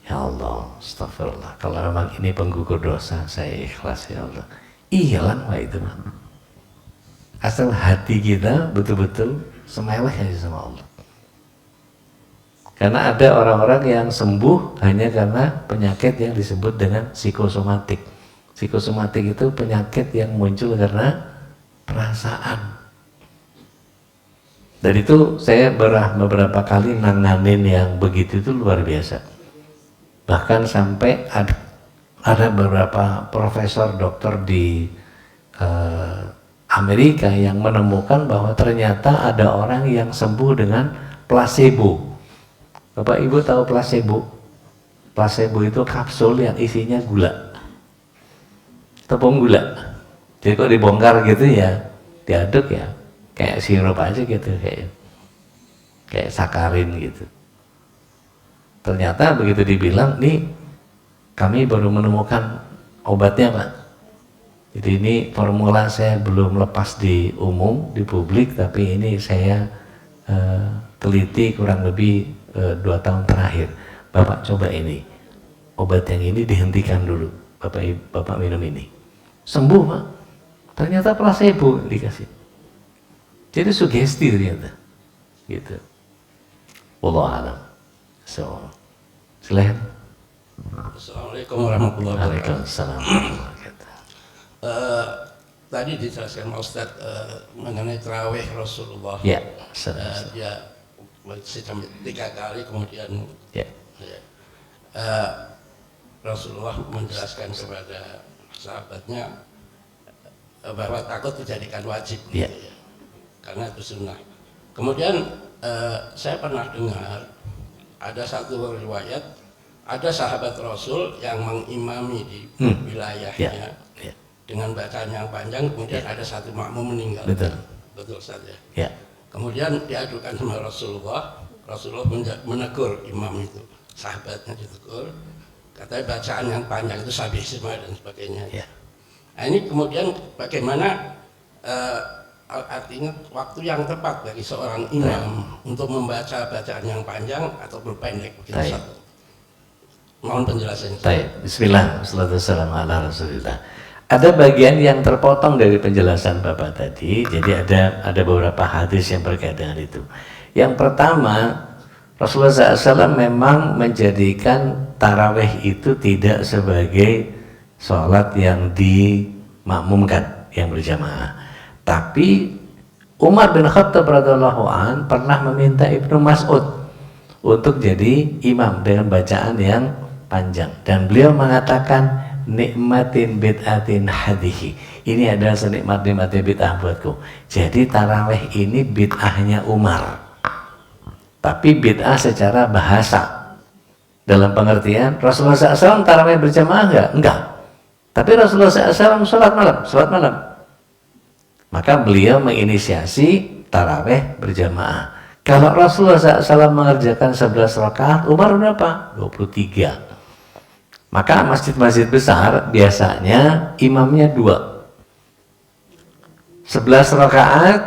Ya Allah, astagfirullah. Kalau memang ini penggugur dosa, saya ikhlas ya Allah. Iyalah Pak itu mah. Asal hati kita betul-betul semeleh aja sama Allah. Karena ada orang-orang yang sembuh hanya karena penyakit yang disebut dengan psikosomatik. Psikosomatik itu penyakit yang muncul karena perasaan. Dan itu saya beberapa kali nanganin yang begitu itu luar biasa. Bahkan sampai ada beberapa profesor dokter di Amerika yang menemukan bahwa ternyata ada orang yang sembuh dengan placebo. Bapak Ibu tahu placebo? Placebo itu kapsul yang isinya gula, tepung gula. Jadi kok dibongkar gitu ya, diaduk ya, kayak sirup aja gitu, kayak sakarin gitu. Ternyata begitu dibilang, nih kami baru menemukan obatnya Pak. Jadi ini formula saya belum lepas di umum, di publik, tapi ini saya teliti kurang lebih 2 tahun terakhir. Bapak coba ini, obat yang ini dihentikan dulu, Bapak minum ini. Sembuh Pak. Ternyata placebo dikasih. Jadi sugesti ternyata. Gitu. Wallahu a'lam. So, silahkan. Assalamualaikum warahmatullahi wabarakatuh. Waalaikumsalam. Tadi dijelaskan Pak Ustadz mengenai terawih Rasulullah. Ya, dia sampai 3 kali kemudian ya. Rasulullah menjelaskan kepada sahabatnya bahwa takut dijadikan wajib, Ya. gitu ya, karena itu sunnah. Kemudian saya pernah dengar ada satu riwayat, ada sahabat Rasul yang mengimami di wilayahnya dengan bacaan yang panjang, kemudian ada satu makmum meninggal. Betul saja. Ya. Kemudian diadukan sama Rasulullah menegur imam itu, sahabatnya ditegur, katanya bacaan yang panjang itu sabihsima dan sebagainya. Ya. Nah ini kemudian bagaimana artinya waktu yang tepat bagi seorang imam untuk membaca bacaan yang panjang atau berpendek begitu. Mohon penjelasannya. Baik, bismillah, wassalamualaikum ala rasulillah. Ada bagian yang terpotong dari penjelasan Bapak tadi, jadi ada beberapa hadis yang berkaitan dengan itu. Yang pertama, Rasulullah SAW memang menjadikan tarawih itu tidak sebagai sholat yang dimakmumkan, yang berjamaah. Tapi Umar bin Khattab radhiyallahu an pernah meminta Ibnu Mas'ud untuk jadi imam dengan bacaan yang panjang, dan beliau mengatakan nikmatin bid'atin hadihi, ini adalah senikmat-nikmatnya bid'ah buatku. Jadi tarawih ini bid'ahnya Umar, tapi bid'ah secara bahasa, dalam pengertian Rasulullah SAW tarawih berjamaah enggak, tapi Rasulullah SAW sholat malam. Maka beliau menginisiasi tarawih berjamaah. Kalau Rasulullah SAW mengerjakan 11 rakaat, Umar berapa? 23. Maka masjid-masjid besar biasanya imamnya 2. 11 rakaat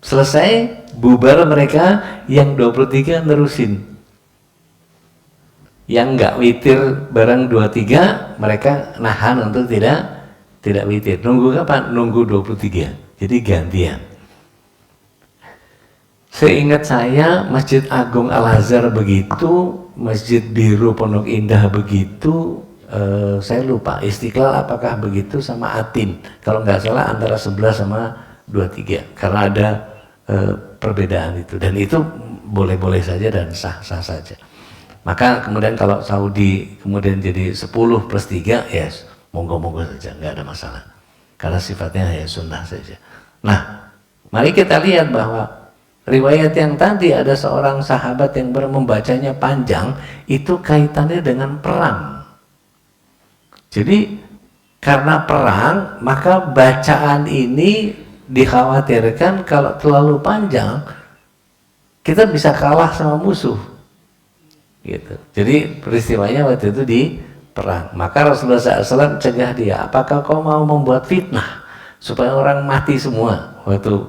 selesai, bubar mereka, yang 23 nerusin. Yang enggak witir bareng 23, mereka nahan untuk tidak witir. Nunggu kapan? Nunggu 23. Jadi gantian. Seingat saya Masjid Agung Al-Azhar begitu, Masjid Biru Pondok Indah begitu, saya lupa Istiqlal apakah begitu sama Atin, kalau nggak salah antara 11 sama 23, karena ada perbedaan itu, dan itu boleh-boleh saja dan sah-sah saja. Maka kemudian kalau Saudi kemudian jadi 10+3, ya monggo-monggo saja, nggak ada masalah, karena sifatnya ya sunnah saja. Nah, mari kita lihat bahwa riwayat yang tadi ada seorang sahabat yang membacanya panjang, itu kaitannya dengan perang. Jadi karena perang, maka bacaan ini dikhawatirkan kalau terlalu panjang, kita bisa kalah sama musuh. Gitu. Jadi peristiwanya waktu itu di perang. Maka Rasulullah SAW cegah dia, apakah kau mau membuat fitnah supaya orang mati semua waktu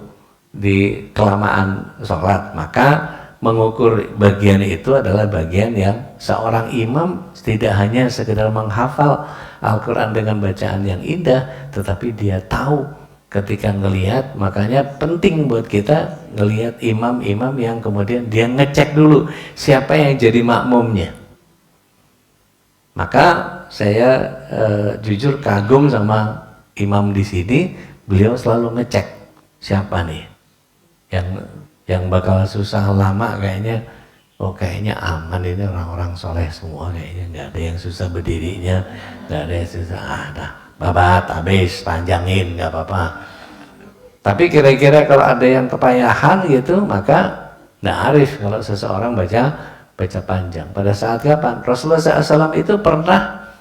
di kelamaan sholat? Maka mengukur bagian itu adalah bagian yang seorang imam tidak hanya sekedar menghafal Al-Quran dengan bacaan yang indah, tetapi dia tahu ketika ngelihat. Makanya penting buat kita ngelihat imam-imam yang kemudian dia ngecek dulu siapa yang jadi makmumnya. Maka saya jujur kagum sama imam di sini, beliau selalu ngecek siapa nih yang bakal susah lama kayaknya. Oh kayaknya aman ini, orang-orang soleh semua kayaknya, nggak ada yang susah berdirinya, nggak ada yang susah, dah babat habis panjangin nggak apa-apa. Tapi kira-kira kalau ada yang kepayahan gitu, maka nggak arif kalau seseorang baca panjang. Pada saat kapan? Rasulullah SAW itu pernah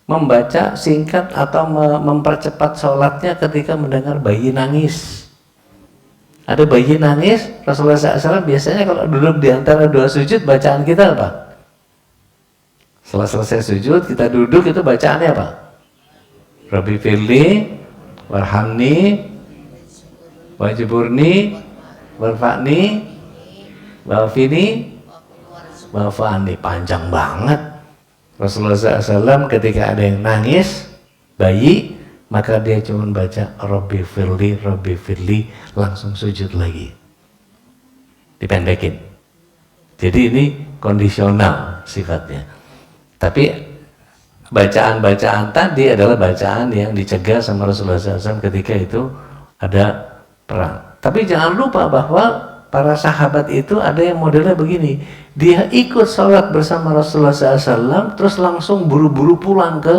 membaca singkat atau mempercepat sholatnya ketika mendengar bayi nangis. Ada bayi nangis, Rasulullah SAW biasanya kalau duduk di antara dua sujud, bacaan kita apa? Setelah selesai sujud, kita duduk, itu bacaannya apa? Rabbi firli, warhamni, wajiburni, warfa'ni, wafini, wafa'ani. Panjang banget. Rasulullah SAW ketika ada yang nangis, bayi, maka dia cuma baca Rabbi firli, langsung sujud lagi, dipendekin. Jadi ini kondisional sifatnya. Tapi bacaan-bacaan tadi adalah bacaan yang dicegah sama Rasulullah SAW ketika itu ada perang. Tapi jangan lupa bahwa para sahabat itu ada yang modelnya begini, dia ikut sholat bersama Rasulullah SAW, terus langsung buru-buru pulang ke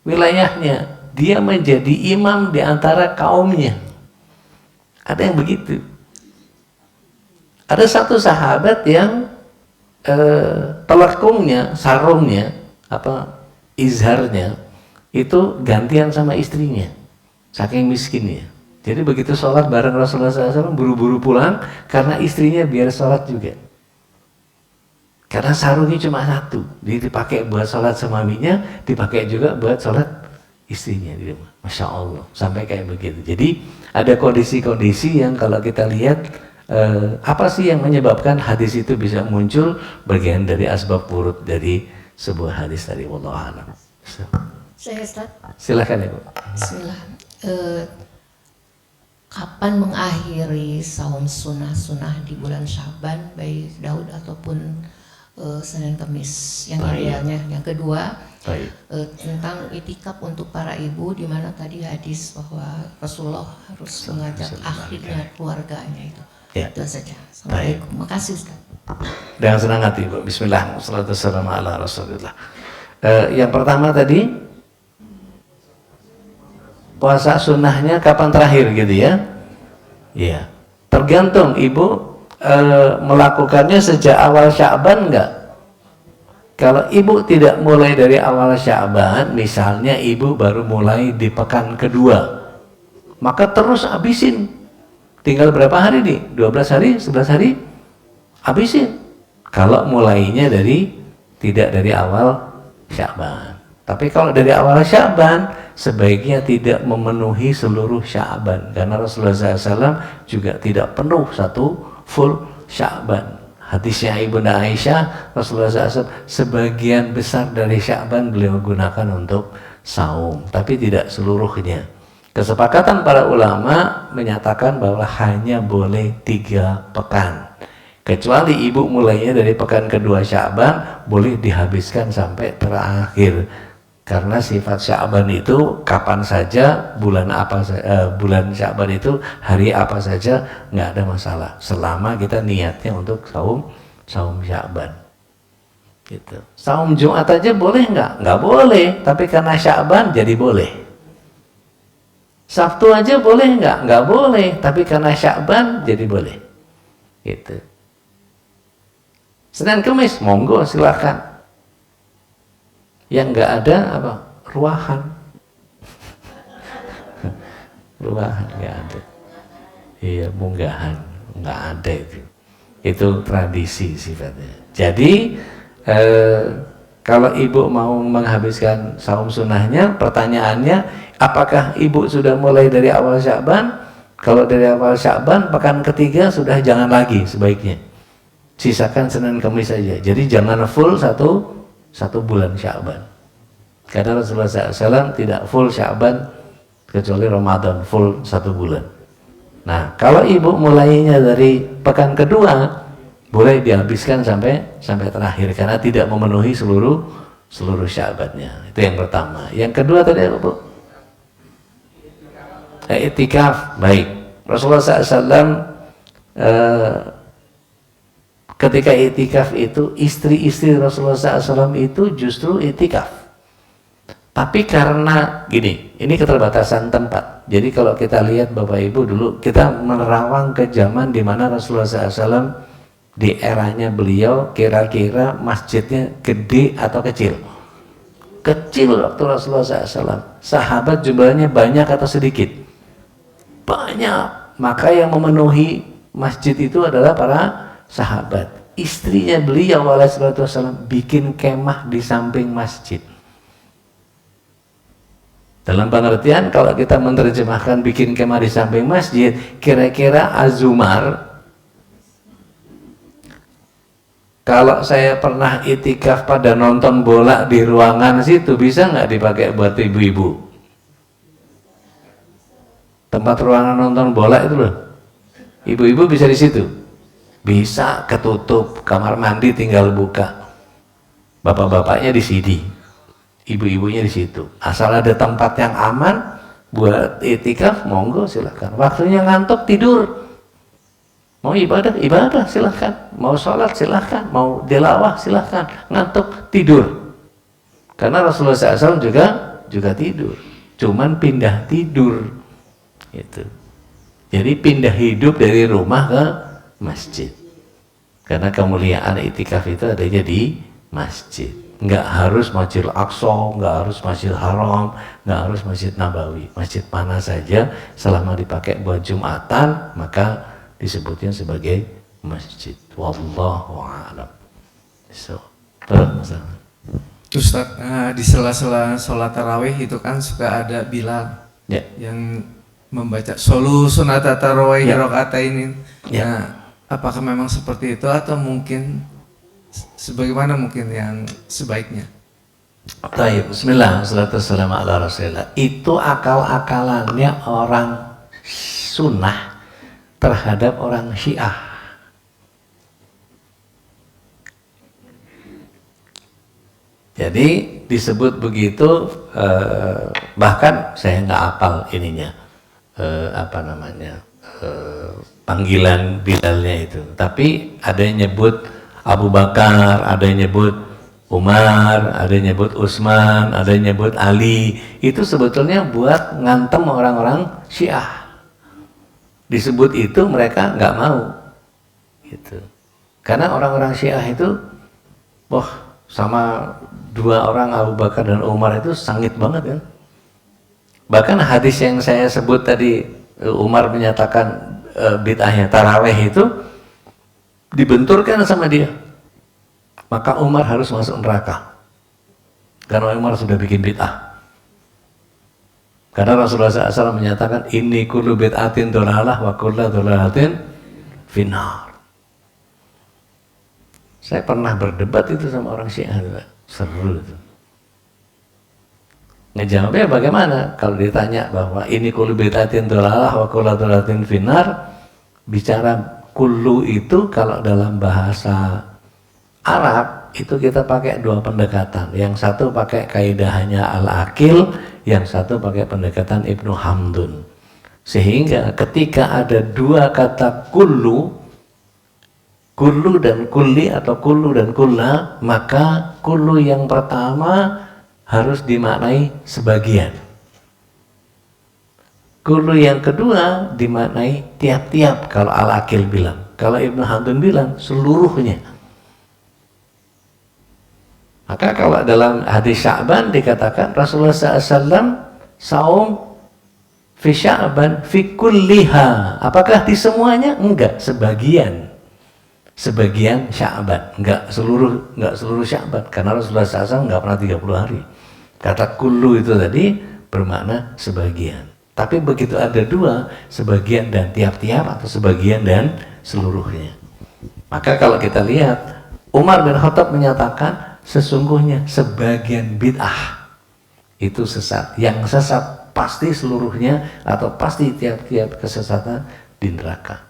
wilayahnya. Dia menjadi imam di antara kaumnya. Ada yang begitu. Ada satu sahabat yang pelekungnya, sarungnya, izharnya itu gantian sama istrinya, saking miskinnya. Jadi begitu sholat bareng Rasulullah SAW, buru-buru pulang karena istrinya biar sholat juga. Karena sarungnya cuma satu, jadi dipakai buat sholat suaminya, dipakai juga buat sholat istrinya di rumah. Masya Allah, sampai kayak begitu. Jadi ada kondisi-kondisi yang kalau kita lihat apa sih yang menyebabkan hadis itu bisa muncul, bagian dari asbab wurud dari sebuah hadis tadi. Wallahu a'lam. Saya Ustaz. Silakan Ibu. Bismillah. Kapan mengakhiri saum sunnah-sunnah di bulan Syaban, baik Daud ataupun Senin Kamis yang idealnya. Yang kedua, tentang itikaf untuk para ibu, di mana tadi hadis bahwa Rasulullah harus mengajak akhirnya keluarganya itu. Ya. Itu saja. Assalamualaikum. Makasih Ustaz. Dengan senang hati Bu. Bismillah. Wassalatu wassalamu ala Rasulillah. Yang pertama tadi, puasa sunnahnya kapan terakhir gitu ya? Iya. Tergantung ibu melakukannya sejak awal Sya'ban enggak? Kalau ibu tidak mulai dari awal Sya'ban, misalnya ibu baru mulai di pekan kedua, maka terus habisin. Tinggal berapa hari nih? 12 hari, 11 hari? Habisin. Kalau mulainya tidak dari awal Sya'ban. Tapi kalau dari awal Sya'ban, sebaiknya tidak memenuhi seluruh Sya'ban, karena Rasulullah SAW juga tidak penuh satu full Sya'ban. Hadisnya Ibunda Aisyah, Rasulullah SAW sebagian besar dari Sya'ban beliau gunakan untuk saum, tapi tidak seluruhnya. Kesepakatan para ulama menyatakan bahwa hanya boleh 3 pekan. Kecuali ibu mulainya dari pekan kedua Sya'ban, boleh dihabiskan sampai terakhir. Karena sifat Sya'ban itu kapan saja, bulan bulan Sya'ban itu hari apa saja nggak ada masalah, selama kita niatnya untuk saum Sya'ban. Gitu. Saum Jumat aja boleh nggak? Nggak boleh, tapi karena Sya'ban jadi boleh. Sabtu aja boleh nggak? Nggak boleh, tapi karena Sya'ban jadi boleh. Gitu. Senin Kemis monggo silakan. Yang nggak ada apa? Ruahan. Ruahan nggak ada. Iya, munggahan nggak ada itu. Itu tradisi sifatnya. Jadi kalau ibu mau menghabiskan saum sunnahnya, pertanyaannya, apakah ibu sudah mulai dari awal Sya'ban? Kalau dari awal Sya'ban, pekan ketiga sudah jangan lagi sebaiknya. Sisakan Senin Kemis saja. Jadi jangan full satu bulan Sya'ban. Karena Rasulullah SAW tidak full Sya'ban kecuali Ramadan full 1 bulan. Nah, kalau ibu mulainya dari pekan kedua, boleh dihabiskan sampai terakhir karena tidak memenuhi seluruh Sya'bannya. Itu yang pertama. Yang kedua tadi apa, Bu? I'tikaf. Baik. Rasulullah SAW ketika i'tikaf itu, istri-istri Rasulullah SAW itu justru i'tikaf. Tapi karena gini, ini keterbatasan tempat. Jadi kalau kita lihat Bapak Ibu dulu, kita menerawang ke zaman di mana Rasulullah SAW di eranya beliau kira-kira masjidnya gede atau kecil? Kecil waktu Rasulullah SAW. Sahabat jumlahnya banyak atau sedikit? Banyak. Maka yang memenuhi masjid itu adalah para sahabat. Istrinya beliau alaihissalam bikin kemah di samping masjid. Dalam pengertian kalau kita menerjemahkan bikin kemah di samping masjid, kira-kira Azumar, kalau saya pernah itikaf pada nonton bola di ruangan situ, bisa nggak dipakai buat ibu-ibu? Tempat ruangan nonton bola itu loh, ibu-ibu bisa di situ? Bisa, ketutup, kamar mandi tinggal buka, bapak-bapaknya di sini, ibu-ibunya di situ. Asal ada tempat yang aman buat itikaf, monggo silakan. Waktunya ngantuk tidur, mau ibadah silakan, mau sholat silakan, mau tilawah silakan, ngantuk tidur. Karena Rasulullah SAW juga tidur, cuman pindah tidur, gitu. Jadi pindah hidup dari rumah ke masjid. Karena kemuliaan itikaf itu adanya di masjid. Nggak harus Masjidil Aqsa, nggak harus Masjidil Haram, nggak harus Masjid Nabawi. Masjid mana saja selama dipakai buat Jumatan, maka disebutnya sebagai masjid. Wallahu a'lam. So, terus Ustaz, di sela-sela sholat tarawih itu kan suka ada Bilal yang membaca solu sunat tarawih rakaat ini. Nah, apakah memang seperti itu atau mungkin sebagaimana mungkin yang sebaiknya? Baik, bismillah, wassalatu wassalamu ala rasulillah. Itu akal-akalannya orang sunnah terhadap orang Syiah. Jadi disebut begitu, bahkan saya nggak hafal ininya, panggilan Bilalnya itu. Tapi ada yang nyebut Abu Bakar, ada yang nyebut Umar, ada yang nyebut Utsman, ada yang nyebut Ali. Itu sebetulnya buat ngantem orang-orang Syiah. Disebut itu mereka nggak mau, gitu. Karena orang-orang Syiah itu, sama dua orang Abu Bakar dan Umar itu sangit banget kan. Bahkan hadis yang saya sebut tadi, Umar menyatakan bid'ahnya taraweh itu dibenturkan sama dia, maka Umar harus masuk neraka karena Umar sudah bikin bid'ah. Karena Rasulullah SAW menyatakan inni kullu bid'atin dhalalah wa kullu dhalalatin finnar. Saya pernah berdebat itu sama orang Syiah, seru itu. Ngejawabnya bagaimana? Kalau ditanya bahwa ini kullu bid'atin dhalalah wa kullu dhalalatin finnar, bicara kullu itu kalau dalam bahasa Arab itu kita pakai dua pendekatan. Yang satu pakai kaidahnya Al-Aqil, yang satu pakai pendekatan Ibnu Hamdun. Sehingga ketika ada dua kata kullu dan kulli atau kullu dan kulla, maka kullu yang pertama harus dimaknai sebagian. Kullu yang kedua dimaknai tiap-tiap kalau Al-Aqil bilang. Kalau Ibnu Hamdun bilang seluruhnya. Maka kalau dalam hadis Sya'ban dikatakan Rasulullah SAW saum fi Sya'ban fi kulliha. Apakah di semuanya? Enggak, sebagian. Sebagian Sya'ban, enggak seluruh Sya'ban, karena Rasulullah SAW enggak pernah 30 hari. Kata kullu itu tadi bermakna sebagian. Tapi begitu ada dua, sebagian dan tiap-tiap atau sebagian dan seluruhnya. Maka kalau kita lihat, Umar bin Khattab menyatakan sesungguhnya sebagian bid'ah itu sesat. Yang sesat pasti seluruhnya atau pasti tiap-tiap kesesatan di neraka.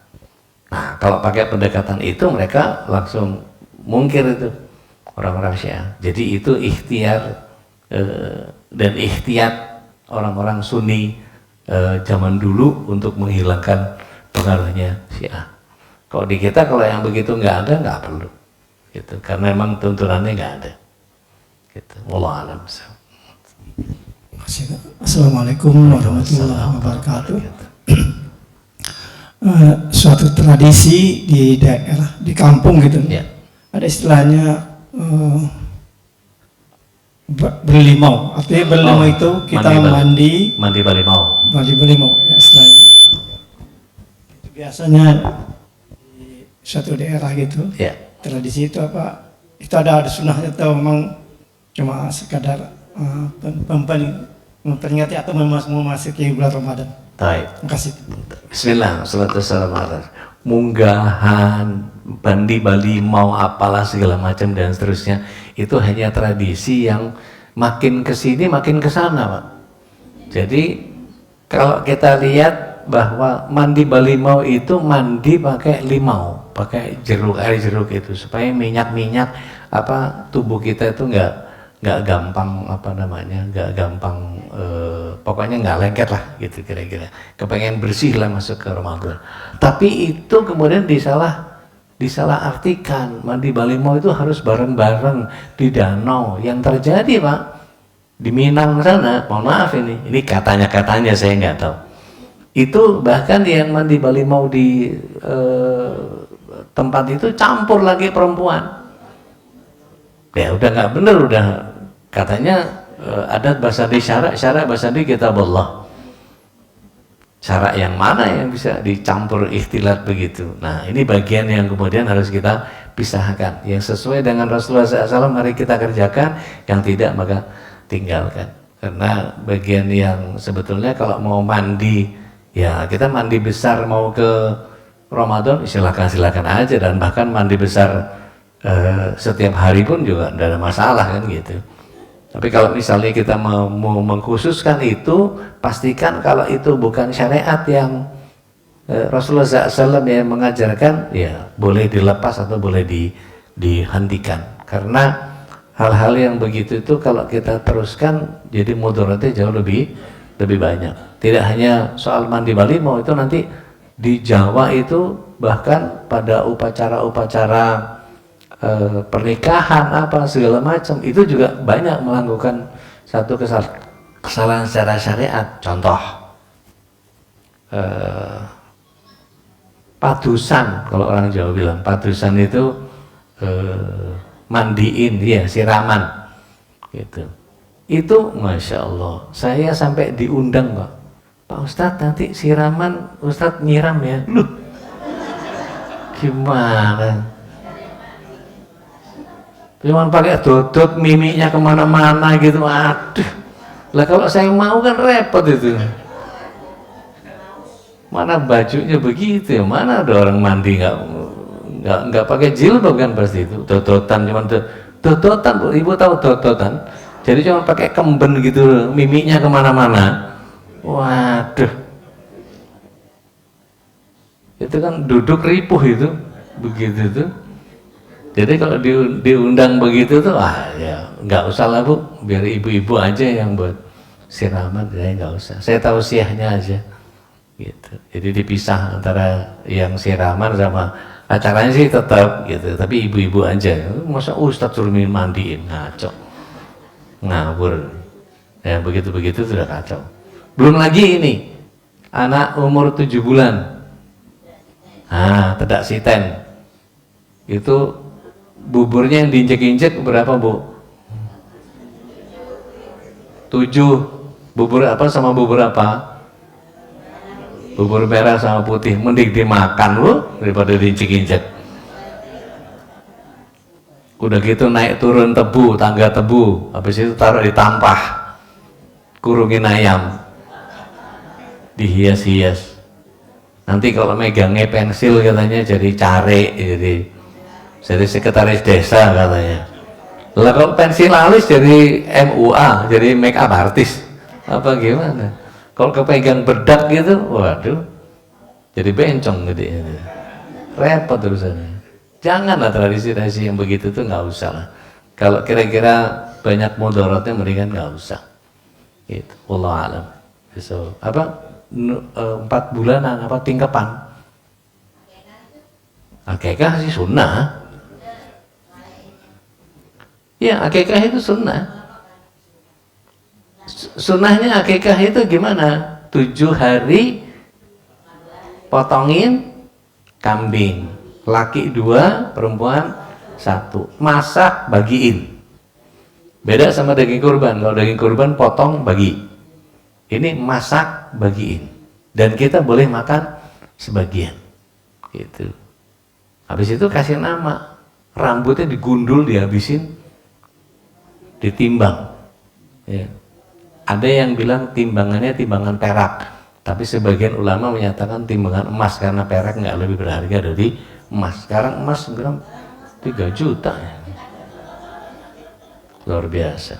Nah, kalau pakai pendekatan itu mereka langsung mungkir itu orang-orang Syiah. Jadi itu ikhtiar dan ikhtiyat orang-orang Sunni zaman dulu untuk menghilangkan pengaruhnya Syiah. Kalau di kita kalau yang begitu nggak ada, nggak perlu, gitu. Karena memang tuntunannya nggak ada. Gitu. Wallahu a'lam. Assalamualaikum warahmatullahi wabarakatuh. Suatu tradisi di daerah, di kampung gitu, Ya. ada istilahnya berlimau. Artinya berlimau itu kita mandi Balimau. berlimau ya istilahnya. Itu biasanya di suatu daerah gitu. Ya. Tradisi itu apa? Itu ada sunahnya atau memang cuma sekadar memperingati atau memasuki bulan Ramadan? Baik. Terima kasih. Bismillah, salatu wassalamu ala munggahan, bandi balimau, apalah segala macam dan seterusnya, itu hanya tradisi yang makin kesini makin kesana, Pak. Jadi kalau kita lihat bahwa mandi balimau itu mandi pakai limau, pakai jeruk, air jeruk itu supaya minyak-minyak apa tubuh kita itu nggak gampang nggak gampang pokoknya nggak lengket lah gitu kira-kira. Kepengen bersih lah masuk ke Ramadan. Tapi itu kemudian disalahartikan. Mandi balimau itu harus bareng-bareng di danau. Yang terjadi, Pak, di Minang sana, mohon maaf ini katanya saya nggak tahu. Itu bahkan yang mandi balimau di tempat itu campur lagi perempuan. Ya udah nggak bener, udah katanya adat basadi syarak basadi kitab Allah. Syarak yang mana yang bisa dicampur ikhtilat begitu. Nah ini bagian yang kemudian harus kita pisahkan. Yang sesuai dengan Rasulullah SAW mari kita kerjakan, yang tidak maka tinggalkan. Karena bagian yang sebetulnya kalau mau mandi, ya kita mandi besar mau ke Ramadan silakan aja, dan bahkan mandi besar setiap hari pun juga tidak ada masalah kan gitu. Tapi kalau misalnya kita mau mengkhususkan itu, pastikan kalau itu bukan syariat yang Rasulullah SAW yang mengajarkan, ya boleh dilepas atau boleh dihentikan. Karena hal-hal yang begitu itu kalau kita teruskan, jadi mudaratnya jauh lebih banyak. Tidak hanya soal mandi balimau, itu nanti di Jawa itu bahkan pada upacara-upacara pernikahan apa segala macam itu juga banyak melakukan satu kesalahan secara syariat. Contoh padusan, kalau orang Jawa bilang padusan itu mandiin, ya siraman gitu. Itu Masya Allah, saya sampai diundang kok, Pak Ustadz nanti siraman Ustadz nyiram ya. Loh gimana? Cuman pakai dodot, mimiknya kemana-mana gitu. Aduh, lah kalau saya mau kan repot itu. Mana bajunya begitu ya, mana ada orang mandi nggak pakai jilbab kan pasti itu. Dodotan, cuman dodotan, Bu. Ibu tahu dodotan? Jadi cuma pakai kemben gitu, mimiknya kemana-mana. Waduh. Itu kan duduk ripuh itu, begitu tuh. Jadi kalau diundang begitu tuh, ya nggak usah lah Bu, biar ibu-ibu aja yang buat siraman, ya nggak usah. Saya tausiahnya aja, gitu. Jadi dipisah antara yang siraman sama acaranya sih tetap gitu, tapi ibu-ibu aja. Masa Ustadz suruh mandiin, ngaco, ngawur. Ya begitu-begitu sudah kacau. Belum lagi ini, anak umur 7 bulan. Tedak siten. Itu buburnya yang diinjek-injek berapa Bu? 7. Bubur apa sama bubur apa? Bubur merah sama putih. Mending dimakan Bu daripada diinjek-injek. Udah gitu naik turun tebu, tangga tebu. Habis itu taruh di tampah, kurungin ayam, dihias-hias. Nanti kalau megangnya pensil katanya jadi care, jadi sekretaris desa katanya. Lah kalau pensil alis jadi MUA, jadi make up artist apa gimana? Kalau kepegang bedak gitu, waduh, jadi bencong gitu. Repot urusannya. Janganlah tradisi-tradisi yang begitu tuh nggak usah lah. Kalau kira-kira banyak mudaratnya mendingan nggak usah. Gitu. Wallahu alam. So, 4 bulanan apa tingkapan? Akikah sih sunnah. Ya, akikah itu sunnah. Sunnahnya akikah itu gimana? 7 hari potongin kambing, laki 2, perempuan 1, masak bagiin. Beda sama daging kurban. Kalau daging kurban potong bagi, ini masak bagiin, dan kita boleh makan sebagian gitu. Habis itu kasih nama, rambutnya digundul, dihabisin, ditimbang ya. Ada yang bilang timbangannya timbangan perak, tapi sebagian ulama menyatakan timbangan emas karena perak nggak lebih berharga dari emas. Sekarang emas gram 3 juta ya. Luar biasa.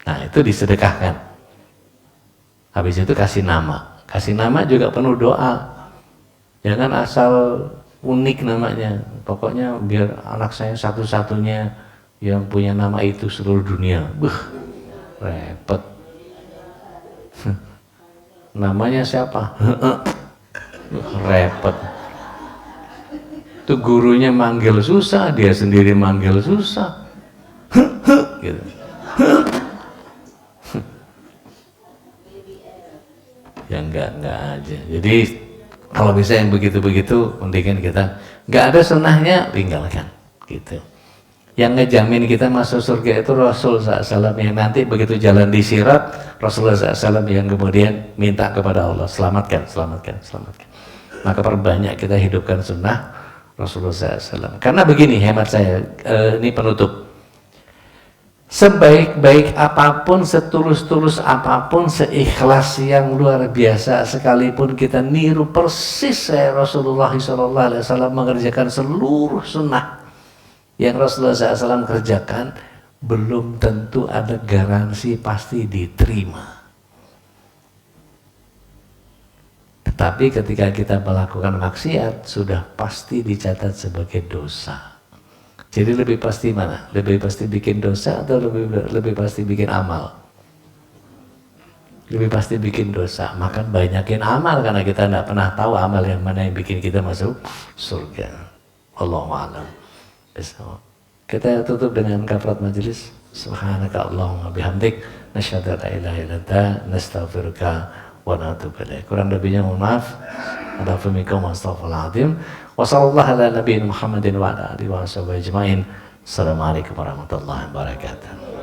Nah itu disedekahkan. Habis itu kasih nama. Kasih nama juga penuh doa. Jangan asal unik namanya. Pokoknya biar anak saya satu-satunya yang punya nama itu seluruh dunia. Repot. Namanya siapa? Repot. Itu gurunya manggil susah, dia sendiri manggil susah. Gitu. Ya enggak aja. Jadi kalau bisa yang begitu-begitu, mendingan kita nggak ada sunnahnya, tinggalkan gitu. Yang ngejamin kita masuk surga itu Rasul SAW, yang nanti begitu jalan di sirat, Rasulullah SAW yang kemudian minta kepada Allah, selamatkan. Maka perbanyak kita hidupkan sunnah Rasulullah SAW. Karena begini hemat saya, ini penutup. Sebaik-baik apapun, setulus-tulus apapun, seikhlas yang luar biasa sekalipun kita niru persis Rasulullah SAW mengerjakan seluruh sunnah yang Rasulullah SAW kerjakan, belum tentu ada garansi pasti diterima. Tetapi ketika kita melakukan maksiat, sudah pasti dicatat sebagai dosa. Jadi lebih pasti mana? Lebih pasti bikin dosa atau lebih pasti bikin amal? Lebih pasti bikin dosa. Maka banyakin amal, karena kita tidak pernah tahu amal yang mana yang bikin kita masuk surga. Allahu a'lam. Kita tutup dengan kafarat majelis. Subhanaka Allahumma bihamdik, nasyhadu an la ilaha illa anta, nastaghfiruka wa natubu ilaik. Kurang lebihnya mohon maaf. Ada minkum astaghfirullahaladzim. Wa sallallahu ala nabiyina Muhammadin wa ala alihi wa sahbihi ajmain. Assalamualaikum warahmatullahi wabarakatuh.